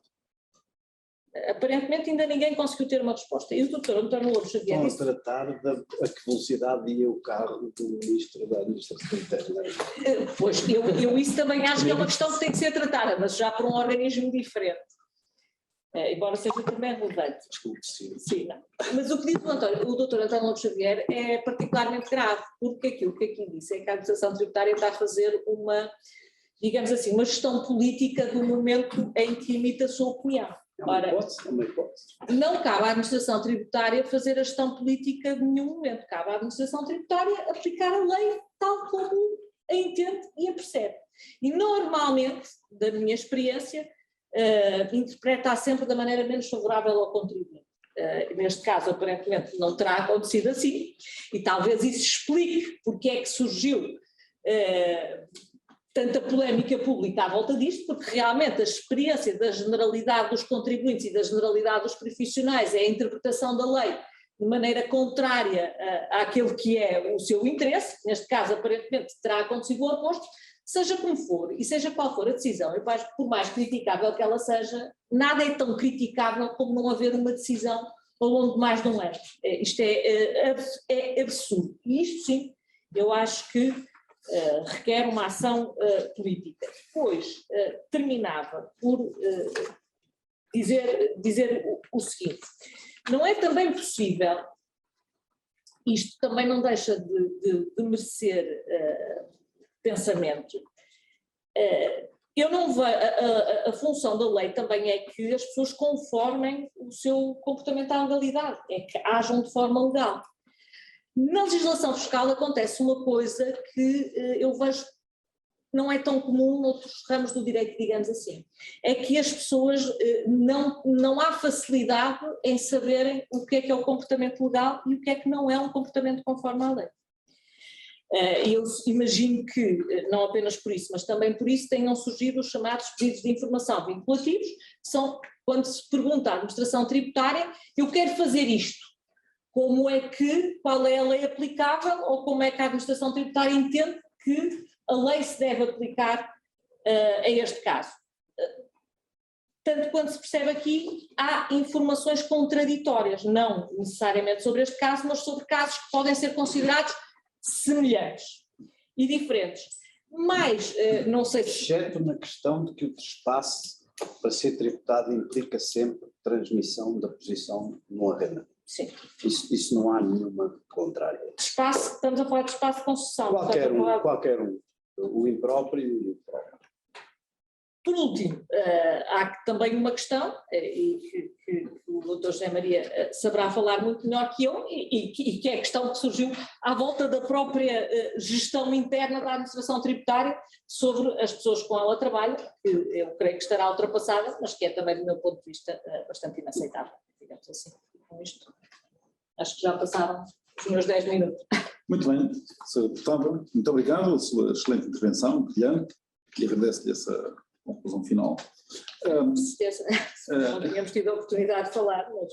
F: Aparentemente ainda ninguém conseguiu ter uma resposta. E o Dr. António Lobo Xavier disse...
D: Estão a tratar a que velocidade ia o carro do Ministro da Administração Interna.
F: Pois, eu isso também acho que é uma questão que tem que ser tratada, mas já por um organismo diferente. Embora seja também relevante.
D: Desculpe, sim.
F: Sim, não. Mas o que diz o Dr. António Lobo Xavier é particularmente grave, porque aquilo que aqui disse é que a administração tributária está a fazer uma, digamos assim, uma gestão política do momento em que imita a sua opinião. Ora,
D: É uma hipótese.
F: não cabe à administração tributária fazer a gestão política de nenhum momento, cabe à administração tributária aplicar a lei tal como a entende e a percebe. E normalmente, da minha experiência, interpreta sempre da maneira menos favorável ao contribuinte. Neste caso, aparentemente, não terá acontecido assim, e talvez isso explique porque é que surgiu tanta polémica pública à volta disto, porque realmente a experiência da generalidade dos contribuintes e da generalidade dos profissionais é a interpretação da lei de maneira contrária àquele que é o seu interesse, neste caso aparentemente terá acontecido o oposto, seja como for e seja qual for a decisão, eu acho que por mais criticável que ela seja, nada é tão criticável como não haver uma decisão ao longo de mais de um ano. Isto é absurdo. E isto sim, eu acho que requer uma ação política. Depois, terminava por dizer o seguinte, não é também possível, isto também não deixa de merecer pensamento, eu não vejo, a função da lei também é que as pessoas conformem o seu comportamento à legalidade, é que ajam de forma legal. Na legislação fiscal acontece uma coisa que eu vejo não é tão comum noutros ramos do direito, digamos assim, é que as pessoas não há facilidade em saberem o que é o comportamento legal e o que é que não é um comportamento conforme à lei. Eu imagino que, não apenas por isso, mas também por isso tenham surgido os chamados pedidos de informação vinculativos, que são quando se pergunta à administração tributária, eu quero fazer isto, qual é a lei aplicável ou como é que a administração tributária entende que a lei se deve aplicar a este caso. tanto quanto se percebe aqui, há informações contraditórias, não necessariamente sobre este caso, mas sobre casos que podem ser considerados semelhantes e diferentes. Mas, não sei se...
D: Exceto na questão de que o trespasse para ser tributado implica sempre transmissão da posição no arrendamento.
F: Sim.
D: Isso não há nenhuma contrária.
F: Espaço, estamos a falar de espaço de construção.
D: Qualquer um. O impróprio e o impróprio.
F: Por último, há também uma questão, e que o Dr. José Maria saberá falar muito melhor que eu, e que é a questão que surgiu à volta da própria gestão interna da administração tributária sobre as pessoas com ela trabalham, que eu creio que estará ultrapassada, mas que é também, do meu ponto de vista, bastante inaceitável, digamos assim, com isto. Acho que já passaram os meus 10 minutos.
B: Muito bem, Sra. Deputada, muito obrigado pela sua excelente intervenção, brilhante, e agradeço-lhe essa conclusão final.
F: Com certeza, não tínhamos tido a oportunidade de falar, mas...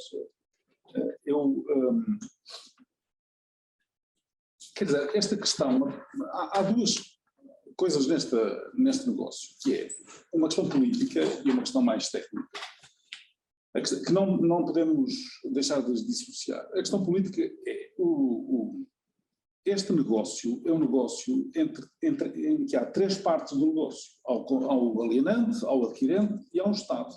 B: Quer dizer, esta questão, há duas coisas neste negócio, que é uma questão política e uma questão mais técnica, que não podemos deixar de dissociar. A questão política é este negócio é um negócio em que há três partes do negócio, ao alienante, ao adquirente e ao Estado.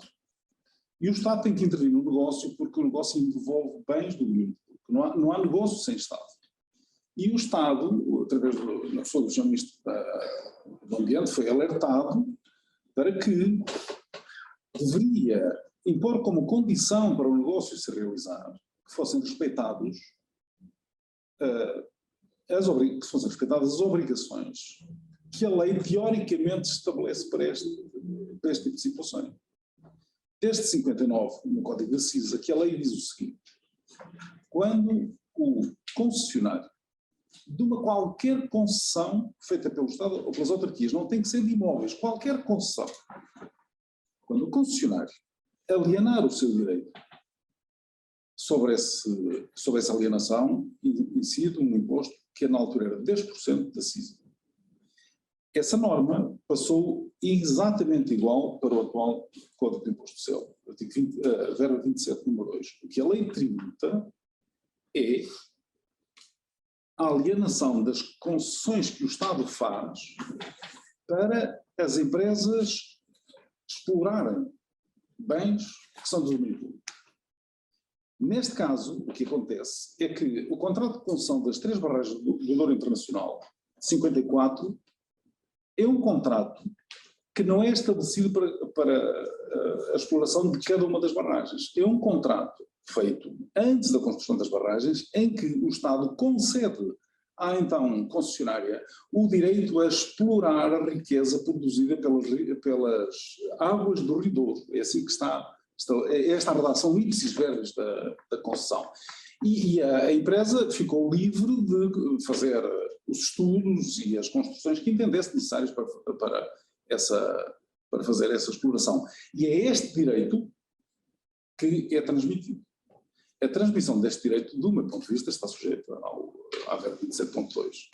B: E o Estado tem que intervir no negócio porque o negócio envolve bens do domínio público. Não há negócio sem Estado. E o Estado, através da pessoa do Sr. Ministro do Ambiente, foi alertado para que deveria impor como condição para o negócio ser realizado que fossem respeitadas as obrigações que a lei teoricamente estabelece para este tipo de situações. Desde 59, no Código da CISA, que a lei diz o seguinte: quando o concessionário de uma qualquer concessão feita pelo Estado ou pelas autarquias, não tem que ser de imóveis, qualquer concessão, quando o concessionário alienar o seu direito sobre essa alienação, incide um imposto que na altura era 10% da CISA. Essa norma passou exatamente igual para o atual Código de Imposto Social, artigo 27, número 2. O que a lei tributa é a alienação das concessões que o Estado faz para as empresas explorarem bens que são do domínio público. Neste caso, o que acontece é que o contrato de concessão das três barragens do Douro Internacional, 54, é um contrato que não é estabelecido para a exploração de cada uma das barragens. É um contrato feito antes da construção das barragens, em que o Estado concede à então concessionária o direito a explorar a riqueza produzida pelas águas do Rio Douro. É assim que está esta redação ipsis verbis da concessão. E a empresa ficou livre de fazer os estudos e as construções que entendesse necessários para fazer essa exploração. E é este direito que é transmitido. A transmissão deste direito, do meu ponto de vista, está sujeita à verba 27.2.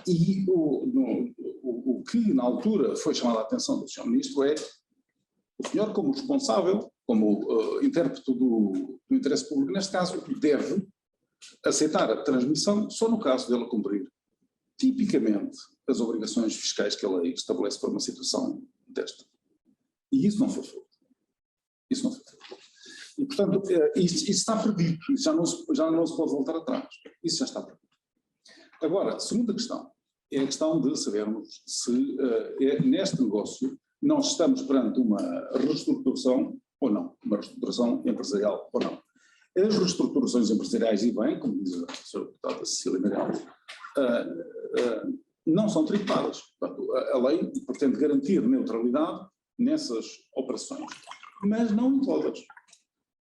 B: E o que na altura foi chamado a atenção do Sr. Ministro é o senhor, como responsável, como intérprete do interesse público, neste caso, deve aceitar a transmissão só no caso dela cumprir tipicamente as obrigações fiscais que a lei estabelece para uma situação desta. E isso não foi feito. Isso não foi feito. E, portanto, isso está perdido, isso já não se pode voltar atrás. Isso já está perdido. Agora, a segunda questão é a questão de sabermos se neste negócio nós estamos perante uma reestruturação ou não, uma reestruturação empresarial ou não. As reestruturações empresariais, e bem, como diz a Sra. Deputada Cecília Meirelles, não são tributadas. Portanto, a lei pretende garantir neutralidade nessas operações, mas não em todas.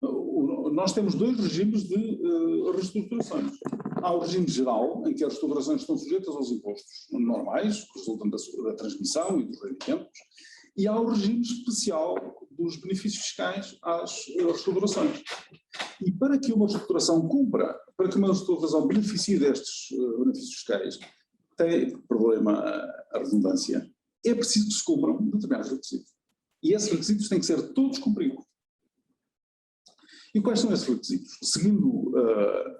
B: Nós temos dois regimes de reestruturações. Há o regime geral, em que as reestruturações estão sujeitas aos impostos normais, que resultam da transmissão e dos rendimentos, e há o regime especial dos benefícios fiscais às reestruturações. E para que uma reestruturação cumpra, para que uma reestruturação beneficie destes benefícios fiscais, tem problema a redundância, é preciso que se cumpram determinados requisitos. E esses requisitos têm que ser todos cumpridos. E quais são esses requisitos? Seguindo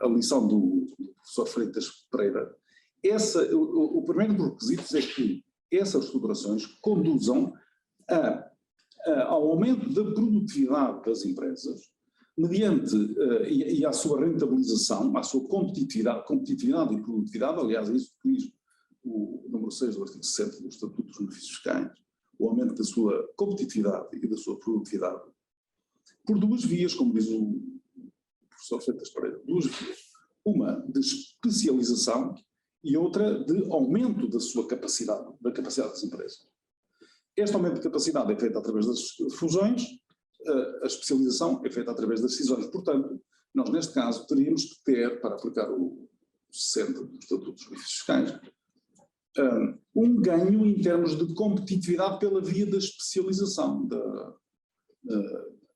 B: a lição do professor Freitas Pereira, o primeiro dos requisitos é que essas reestruturações conduzam ao aumento da produtividade das empresas, mediante e à sua rentabilização, à sua competitividade e produtividade, aliás, é isso que diz o número 6 do artigo 60 do Estatuto dos Benefícios Fiscais, o aumento da sua competitividade e da sua produtividade, por duas vias, como diz o professor Freitas Pereira, duas vias. Uma de especialização e outra de aumento da sua capacidade, da capacidade das empresas. Este aumento de capacidade é feito através das fusões, a especialização é feita através das cisões. Portanto, nós neste caso teríamos que ter, para aplicar o 60 do Estatuto dos Benefícios Fiscais, um ganho em termos de competitividade pela via da especialização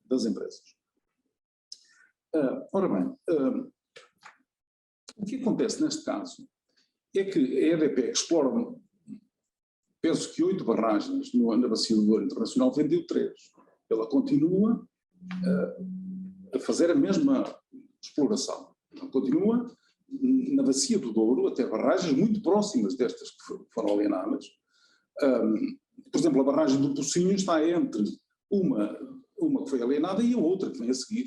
B: das empresas. Ora bem, o que acontece neste caso é que a EDP explora, penso que 8 barragens na Bacia do Douro Internacional, vendeu 3. Ela continua a fazer a mesma exploração. Ela continua na Bacia do Douro, até barragens muito próximas destas que foram alienadas. Por exemplo, a barragem do Pocinho está entre uma que foi alienada e a outra que vem a seguir.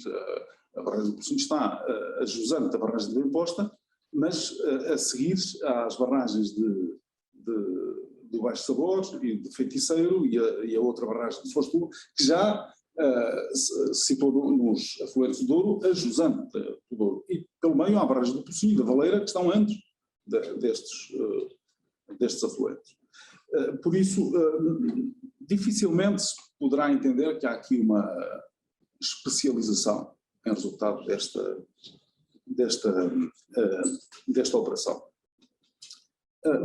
B: A barragem do Pocinho está a jusante da barragem de Bem-Posta, mas a seguir às barragens do Baixo Sabor e de Feiticeiro e a outra barragem de Foz-do, que já se situou nos afluentes do Douro, a jusante do Douro. E pelo meio há a barragem do Pocinho e da Valeira, que estão antes destes afluentes. Por isso, dificilmente se poderá entender que há aqui uma especialização em resultado desta operação.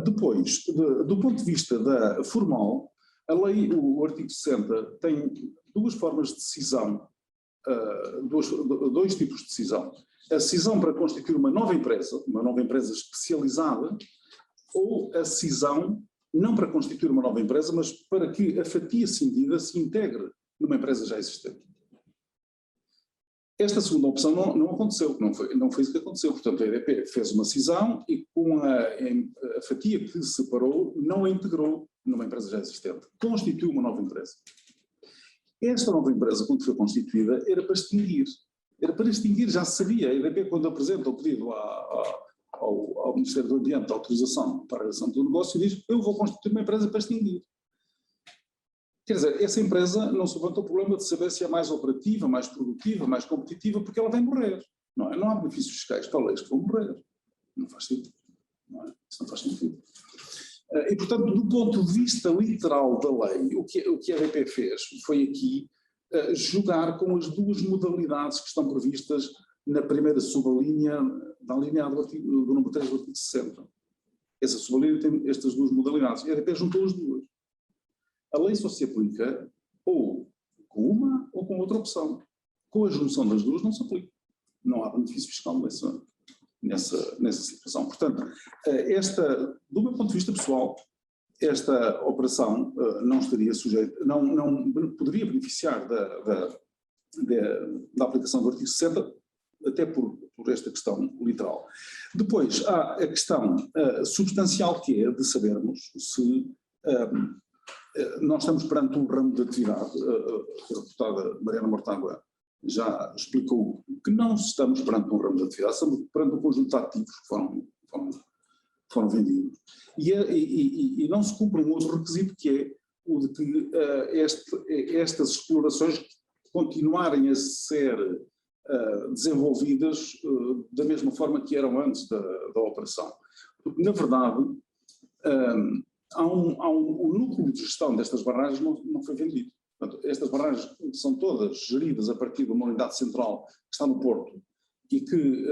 B: Depois, do ponto de vista formal, a lei, o artigo 60, tem duas formas de decisão, dois tipos de decisão. A decisão para constituir uma nova empresa especializada, ou a decisão não para constituir uma nova empresa, mas para que a fatia cindida se integre numa empresa já existente. Esta segunda opção não aconteceu, não foi isso que aconteceu. Portanto, a EDP fez uma cisão e com a fatia que se separou, não a integrou numa empresa já existente. Constituiu uma nova empresa. Esta nova empresa, quando foi constituída, era para extinguir. Era para extinguir, já se sabia. A EDP, quando apresenta o pedido ao Ministério do Ambiente, a autorização para a realização do negócio, diz: eu vou constituir uma empresa para extinguir. Quer dizer, essa empresa não se levanta o problema de saber se é mais operativa, mais produtiva, mais competitiva, porque ela vai morrer. Não é? Não há benefícios fiscais para leis que vão morrer. Não faz sentido. Não é? Isso não faz sentido. E, portanto, do ponto de vista literal da lei, o que a EDP fez foi aqui jogar com as duas modalidades que estão previstas na primeira subalínea da linha do número 3 do artigo 60. Essa subalínea tem estas duas modalidades. E a EDP juntou as duas. A lei só se aplica ou com uma ou com outra opção. Com a junção das duas não se aplica. Não há benefício fiscal nessa situação. Portanto, do meu ponto de vista pessoal, esta operação não estaria sujeita, não poderia beneficiar da aplicação do artigo 60, até por esta questão literal. Depois, há a questão substancial, que é de sabermos se nós estamos perante um ramo de atividade. A deputada Mariana Mortágua já explicou que não estamos perante um ramo de atividade, estamos perante um conjunto de ativos que foram vendidos. E não se cumpre um outro requisito, que é o de que estas explorações continuarem a ser desenvolvidas da mesma forma que eram antes da operação. Porque, na verdade, o núcleo de gestão destas barragens não foi vendido. Portanto, estas barragens são todas geridas a partir de uma unidade central que está no Porto e que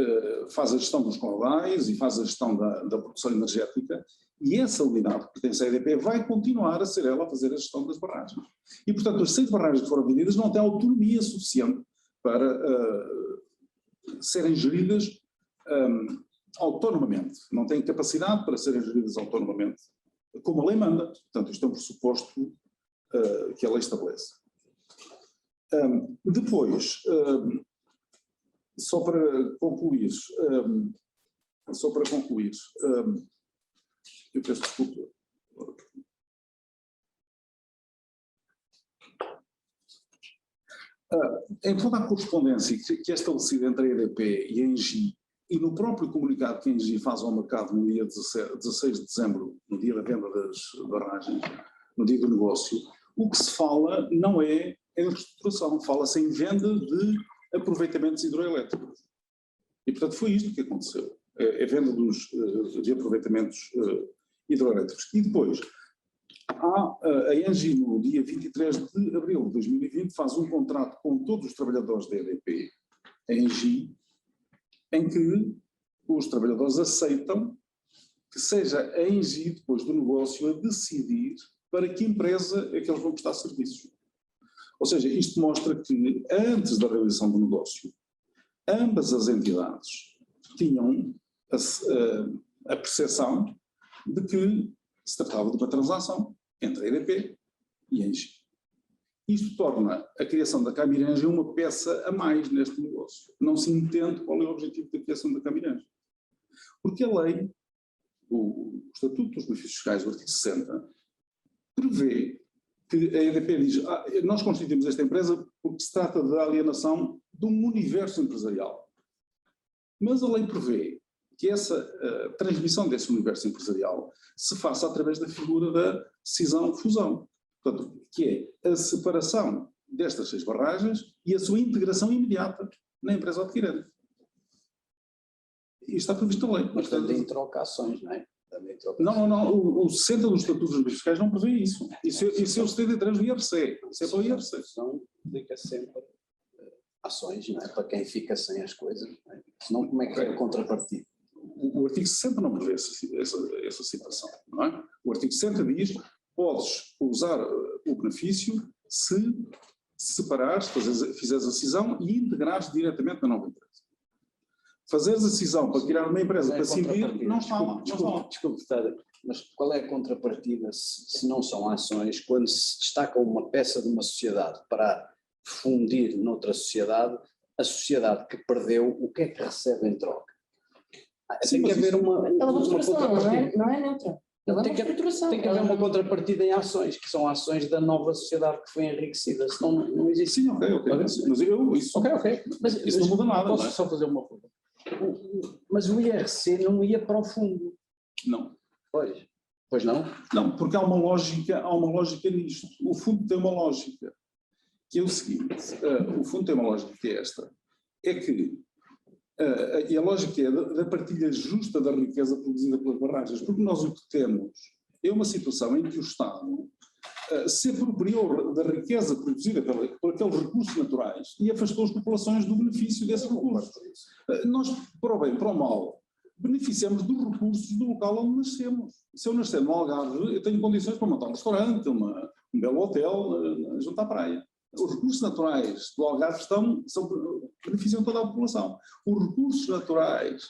B: faz a gestão dos caudais e faz a gestão da produção energética, e essa unidade que pertence à EDP vai continuar a ser ela a fazer a gestão das barragens. E, portanto, as 6 barragens que foram vendidas não têm autonomia suficiente para serem geridas autonomamente. Não têm capacidade para serem geridas autonomamente, como a lei manda. Portanto, isto é um pressuposto que a lei estabelece. Depois, só para concluir, eu peço desculpa. Em toda a correspondência que é estabelecida entre a EDP e a ENGIE, e no próprio comunicado que a ENGIE faz ao mercado no dia 16 de dezembro, no dia da venda das barragens, no dia do negócio, o que se fala não é em reestruturação, fala-se em venda de aproveitamentos hidroelétricos. E, portanto, foi isto que aconteceu, a venda de aproveitamentos hidroelétricos. E depois, a ENGIE, no dia 23 de abril de 2020, faz um contrato com todos os trabalhadores da EDP, a ENGIE, em que os trabalhadores aceitam que seja a ENGIE, depois do negócio, a decidir para que empresa é que eles vão prestar serviços. Ou seja, isto mostra que, antes da realização do negócio, ambas as entidades tinham a percepção de que se tratava de uma transação entre a EDP e a ENGIE. Isto torna a criação da Camirenge uma peça a mais neste negócio. Não se entende qual é o objetivo da criação da Camirenge. Porque a lei, o Estatuto dos Benefícios Fiscais, o artigo 60, prevê que a EDP diz nós constituímos esta empresa porque se trata da alienação de um universo empresarial. Mas a lei prevê que essa transmissão desse universo empresarial se faça através da figura da cisão-fusão. Portanto, que é a separação destas 6 barragens e a sua integração imediata na empresa adquirente. E está previsto na lei.
D: Mas também troca ações, não é?
B: Não. O 60 dos Estatutos dos Benefícios Fiscais não prevê isso. Isso é o 73 do IRC. Isso é para o IRC.
D: Não implica sempre ações, não é? Para quem fica sem as coisas, não é? Senão, como é que é a contrapartida?
B: O artigo 60 não prevê essa situação, não é? O artigo 60 diz: podes usar o benefício se separares, fizeres a cisão e integrares diretamente na nova empresa. Fazeres a cisão para criar uma empresa para servir, não está lá.
D: Desculpe, mas qual é a contrapartida se não são ações, quando se destaca uma peça de uma sociedade para fundir noutra sociedade, a sociedade que perdeu, o que é que recebe em troca? Tem que haver uma contrapartida.
C: Não é neutra.
D: Tem que haver uma contrapartida em ações, que são ações da nova sociedade que foi enriquecida, senão não existe.
B: Sim, ok. Mas isso não muda nada.
D: Posso só fazer uma pergunta? Mas o IRC não ia para o fundo.
B: Não.
D: Pois não?
B: Não, porque há uma lógica nisto. O fundo tem uma lógica, que é o seguinte, o fundo tem uma lógica que é esta, é que e a lógica é da partilha justa da riqueza produzida pelas barragens, porque nós o que temos é uma situação em que o Estado se apropriou da riqueza produzida por aqueles recursos naturais e afastou as populações do benefício desses recursos. Nós, para o bem, para o mal, beneficiamos dos recursos do local onde nascemos. Se eu nascer no Algarve, eu tenho condições para montar um restaurante, um belo hotel junto à praia. Os recursos naturais do Algarve beneficiam toda a população. Os recursos naturais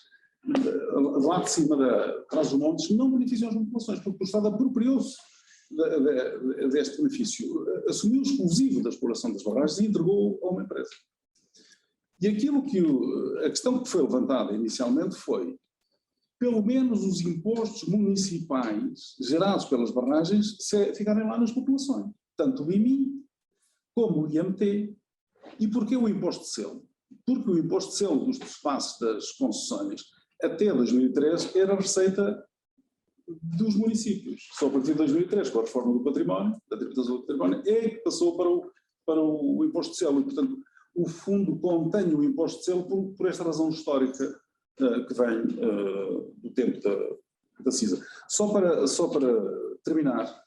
B: lá de cima, atrás dos montes, não beneficiam as populações, porque o Estado apropriou-se deste benefício, assumiu o exclusivo da exploração das barragens e entregou a uma empresa. E a questão que foi levantada inicialmente foi, pelo menos os impostos municipais gerados pelas barragens ficarem lá nas populações, tanto o IMI como o IMT. E porquê o imposto de selo? Porque o imposto de selo dos espaços das concessões até 2003 era a receita dos municípios. Só a partir de 2003, com a reforma do património, da tributação do património, é que passou para o imposto de selo. E, portanto, o fundo contém o imposto de selo por esta razão histórica que vem do tempo da CISA. Só para terminar,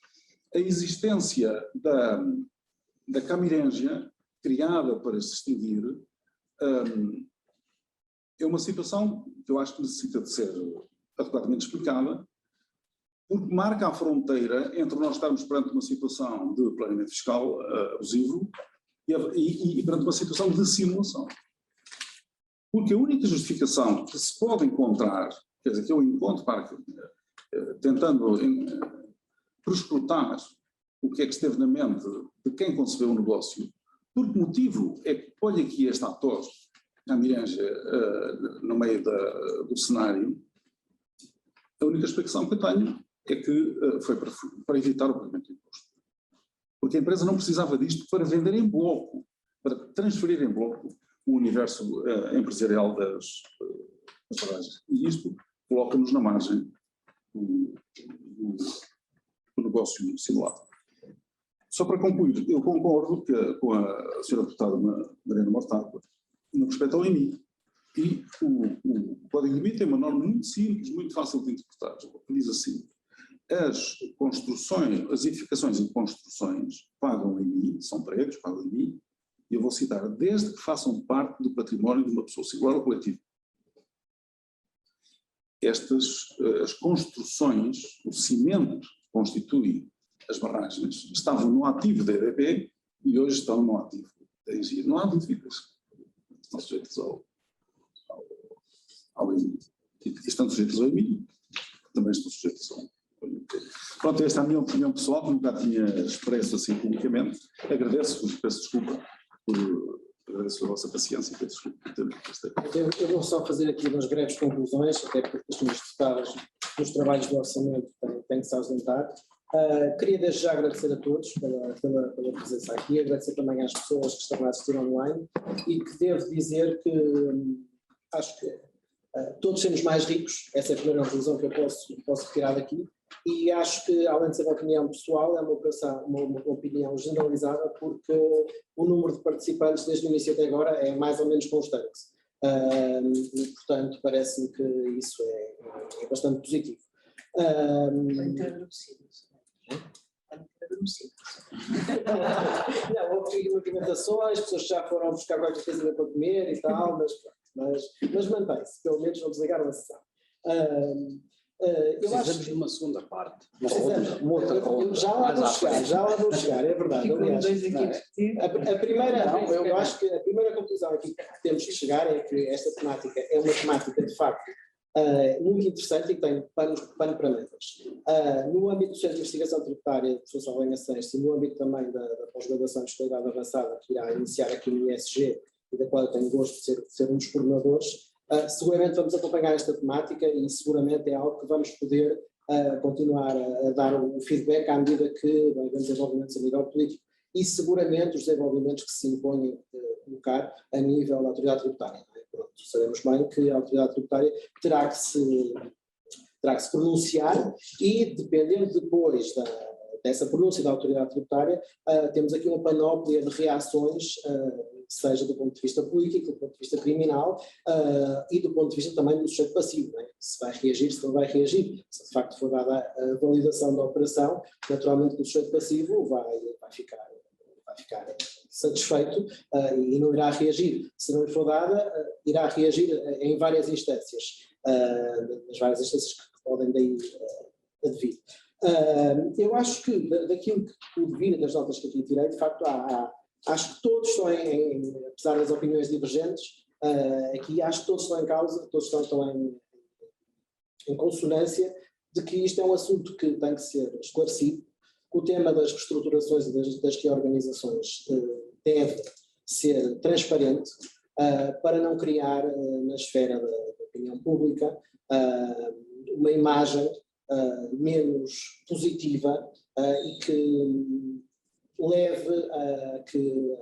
B: a existência da Camirenge, criada para se extinguir, é uma situação que eu acho que necessita de ser adequadamente explicada, porque marca a fronteira entre nós estarmos perante uma situação de planeamento fiscal abusivo e perante uma situação de simulação. Porque a única justificação que se pode encontrar, quer dizer, que eu encontro tentando prescrutar o que é que esteve na mente de quem concebeu o negócio, Por que motivo é que olha aqui este ator, a Miranja, no meio do cenário? A única explicação que eu tenho é que foi para evitar o pagamento de imposto. Porque a empresa não precisava disto para vender em bloco, para transferir em bloco o universo empresarial das barragens. E isto coloca-nos na margem do negócio simulado. Só para concluir, eu concordo com a senhora deputada Mariana Mortágua no que respeita ao IMI. E o Código de IMI tem uma norma muito simples, muito fácil de interpretar, que diz assim: as construções, as edificações e construções pagam IMI, são pregos, pagam IMI, e eu vou citar, desde que façam parte do património de uma pessoa singular ou coletiva. As construções, o cimento que constitui as barragens, estavam no ativo da EDP e hoje estão no ativo da Engie. Não há dúvidas. Estão sujeitos ao IMI. E estão sujeitos ao IMI, também estão sujeitos ao IMI. Pronto, esta é a minha opinião pessoal, que nunca tinha expresso assim publicamente. Agradeço-vos, peço desculpa agradeço a vossa paciência e peço desculpa por ter.
G: Eu vou só fazer aqui umas breves conclusões, até porque as minhas deputadas nos trabalhos do orçamento têm que se ausentar. Queria desde já agradecer a todos pela presença aqui, agradecer também às pessoas que estão a assistir online e que devo dizer que acho que todos sermos mais ricos, essa é a primeira conclusão que eu posso retirar daqui, e acho que, além de ser uma opinião pessoal, é uma opinião generalizada, porque o número de participantes desde o início até agora é mais ou menos constante, e portanto parece-me que isso é bastante positivo. Não, houve movimentações, as pessoas já foram buscar qualquer coisa para comer e tal, mas mantém-se, pelo menos não desligaram a sessão.
D: Precisamos de uma segunda parte.
G: Já lá vou chegar, é verdade. Aliás, eu acho que a primeira conclusão aqui que temos que chegar é que esta temática é uma temática de facto muito interessante e que tem pano para mangas. No âmbito do Centro de Investigação Tributária de Professor Helena Seixas e no âmbito também da pós-graduação de Fiscalidade Avançada, que irá iniciar aqui no ISG e da qual eu tenho gosto de ser um dos coordenadores, seguramente vamos acompanhar esta temática e seguramente é algo que vamos poder continuar a dar o feedback à medida que vai haver desenvolvimentos a nível político e seguramente os desenvolvimentos que se impõem colocar a nível da autoridade tributária. Pronto, sabemos bem que a autoridade tributária terá que se pronunciar e, dependendo depois dessa pronúncia da autoridade tributária, temos aqui uma panóplia de reações, seja do ponto de vista político, do ponto de vista criminal e do ponto de vista também do sujeito passivo, né? Se vai reagir, se não vai reagir, se de facto for dada a validação da operação, naturalmente que o sujeito passivo vai ficar satisfeito e não irá reagir. Se não lhe for dada, irá reagir em várias instâncias, nas várias instâncias que podem daí advir. Eu acho que daquilo que o devir das notas que aqui tirei, de facto acho que todos estão apesar das opiniões divergentes, aqui acho que todos estão em causa, todos estão em consonância de que isto é um assunto que tem que ser esclarecido, que o tema das reestruturações e das reorganizações deve ser transparente para não criar na esfera da opinião pública uma imagem menos positiva e que leve a que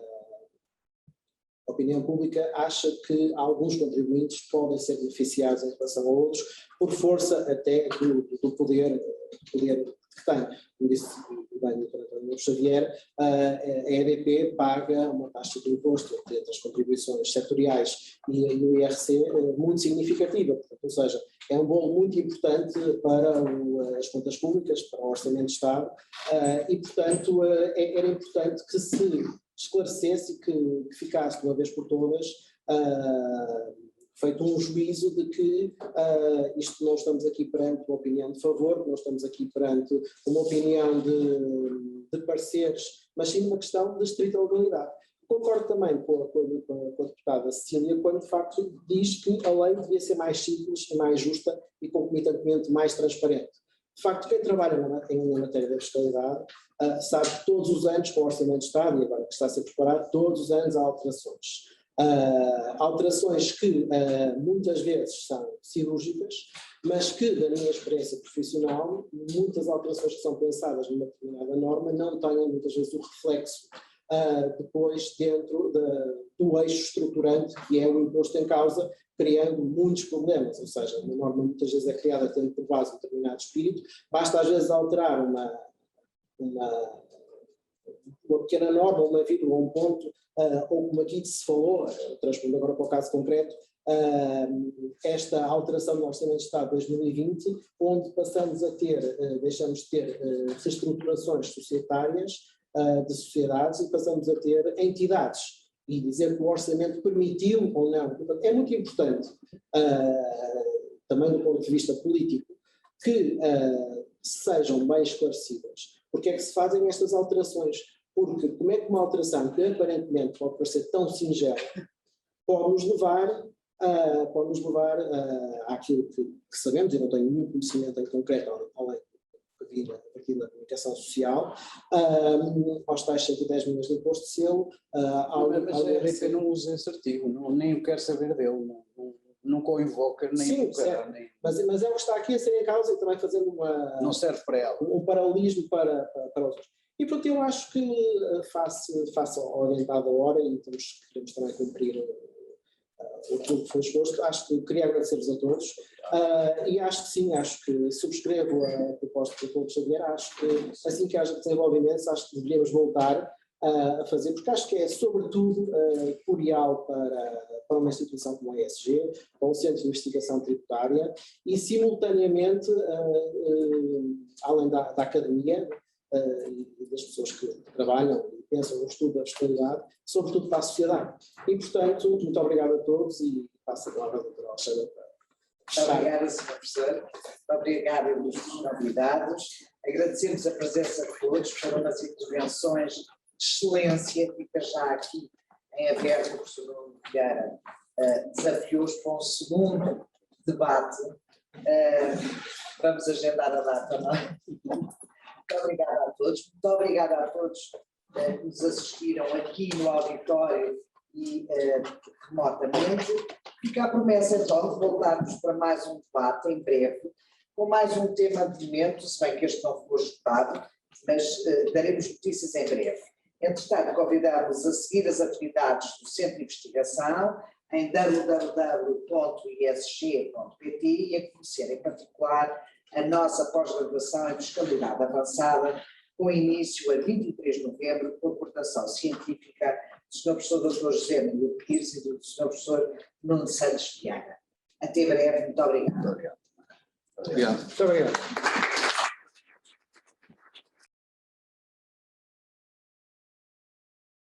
G: a opinião pública acha que alguns contribuintes podem ser beneficiados em relação a outros por força até do poder que tem. Como disse bem o Dr. António Xavier, a EDP paga uma taxa de imposto entre as contribuições setoriais e o IRC muito significativa, portanto, ou seja, é um bolo muito importante para as contas públicas, para o Orçamento de Estado e, portanto, era importante que se esclarecesse e que ficasse de uma vez por todas feito um juízo de que isto não estamos aqui perante uma opinião de favor, não estamos aqui perante uma opinião de pareceres, mas sim uma questão de estrita legalidade. Concordo também com a deputada Cecília quando de facto diz que a lei devia ser mais simples, mais justa e concomitantemente mais transparente. De facto, quem trabalha na matéria da fiscalidade sabe que todos os anos, com o Orçamento de Estado, e agora que está a ser preparado, todos os anos há alterações. Alterações que muitas vezes são cirúrgicas, mas que, da minha experiência profissional, muitas alterações que são pensadas numa determinada norma não têm muitas vezes o reflexo depois dentro do eixo estruturante que é o imposto em causa, criando muitos problemas, ou seja, uma norma muitas vezes é criada tendo por base um determinado espírito, basta às vezes alterar uma pequena norma, uma vírgula, um ponto, ou como aqui se falou, transpondo agora para o caso concreto, esta alteração do Orçamento de Estado de 2020, onde passamos a ter, deixamos de ter reestruturações societárias de sociedades e passamos a ter entidades. E dizer que o orçamento permitiu ou não, é muito importante, também do ponto de vista político, que sejam bem esclarecidas. Porque é que se fazem estas alterações? Porque como é que uma alteração que aparentemente pode parecer tão singela pode nos levar àquilo que sabemos, eu não tenho nenhum conhecimento em concreto, além do que vi a partir da comunicação social, aos tais 110 milhões de imposto de selo.
D: Mas a RP não usa esse artigo, nem eu quero saber dele, nunca o invoca, nem
G: sim,
D: invocará. Nem...
G: Mas é o que está aqui a ser em causa e também fazendo
D: não serve para ela.
G: Um paralelismo para outros. E portanto eu acho que face ao orientado a hora, e queremos também cumprir aquilo que foi exposto, acho que queria agradecer-vos a todos e acho que sim, acho que subscrevo a proposta do Dr. Xavier, acho que assim que haja desenvolvimentos, acho que deveríamos voltar a fazer, porque acho que é sobretudo curial para uma instituição como a ESG, para um centro de investigação tributária e simultaneamente, além da academia e das pessoas que trabalham e pensam no estudo da fiscalidade, sobretudo para a sociedade. E, portanto, muito obrigado a todos e passo a palavra ao Dr. Alexandre.
A: Muito obrigada, Sr. Professor. Muito obrigada aos convidados. Agradecemos a presença de todos, foram umas intervenções de excelência. Fica já aqui em aberto o professor Nuno Vieira desafios para um segundo debate. Vamos agendar a data, não é? Muito obrigada a todos. Muito obrigada a todos que nos assistiram aqui no auditório e remotamente. Fica a promessa então de voltarmos para mais um debate em breve, com mais um tema de momento, se bem que este não foi esgotado, mas daremos notícias em breve. Entretanto, convidamos a seguir as atividades do Centro de Investigação em www.isg.pt e a conhecer em particular a nossa pós-graduação em Fiscalidade Avançada, com início a 23 de novembro, com a coordenação científica do Sr. Professor Dr. José Maria Pires e do Sr. Professor Nuno Santos Viana. Até breve, muito obrigado.
B: Obrigado.
G: Muito obrigado.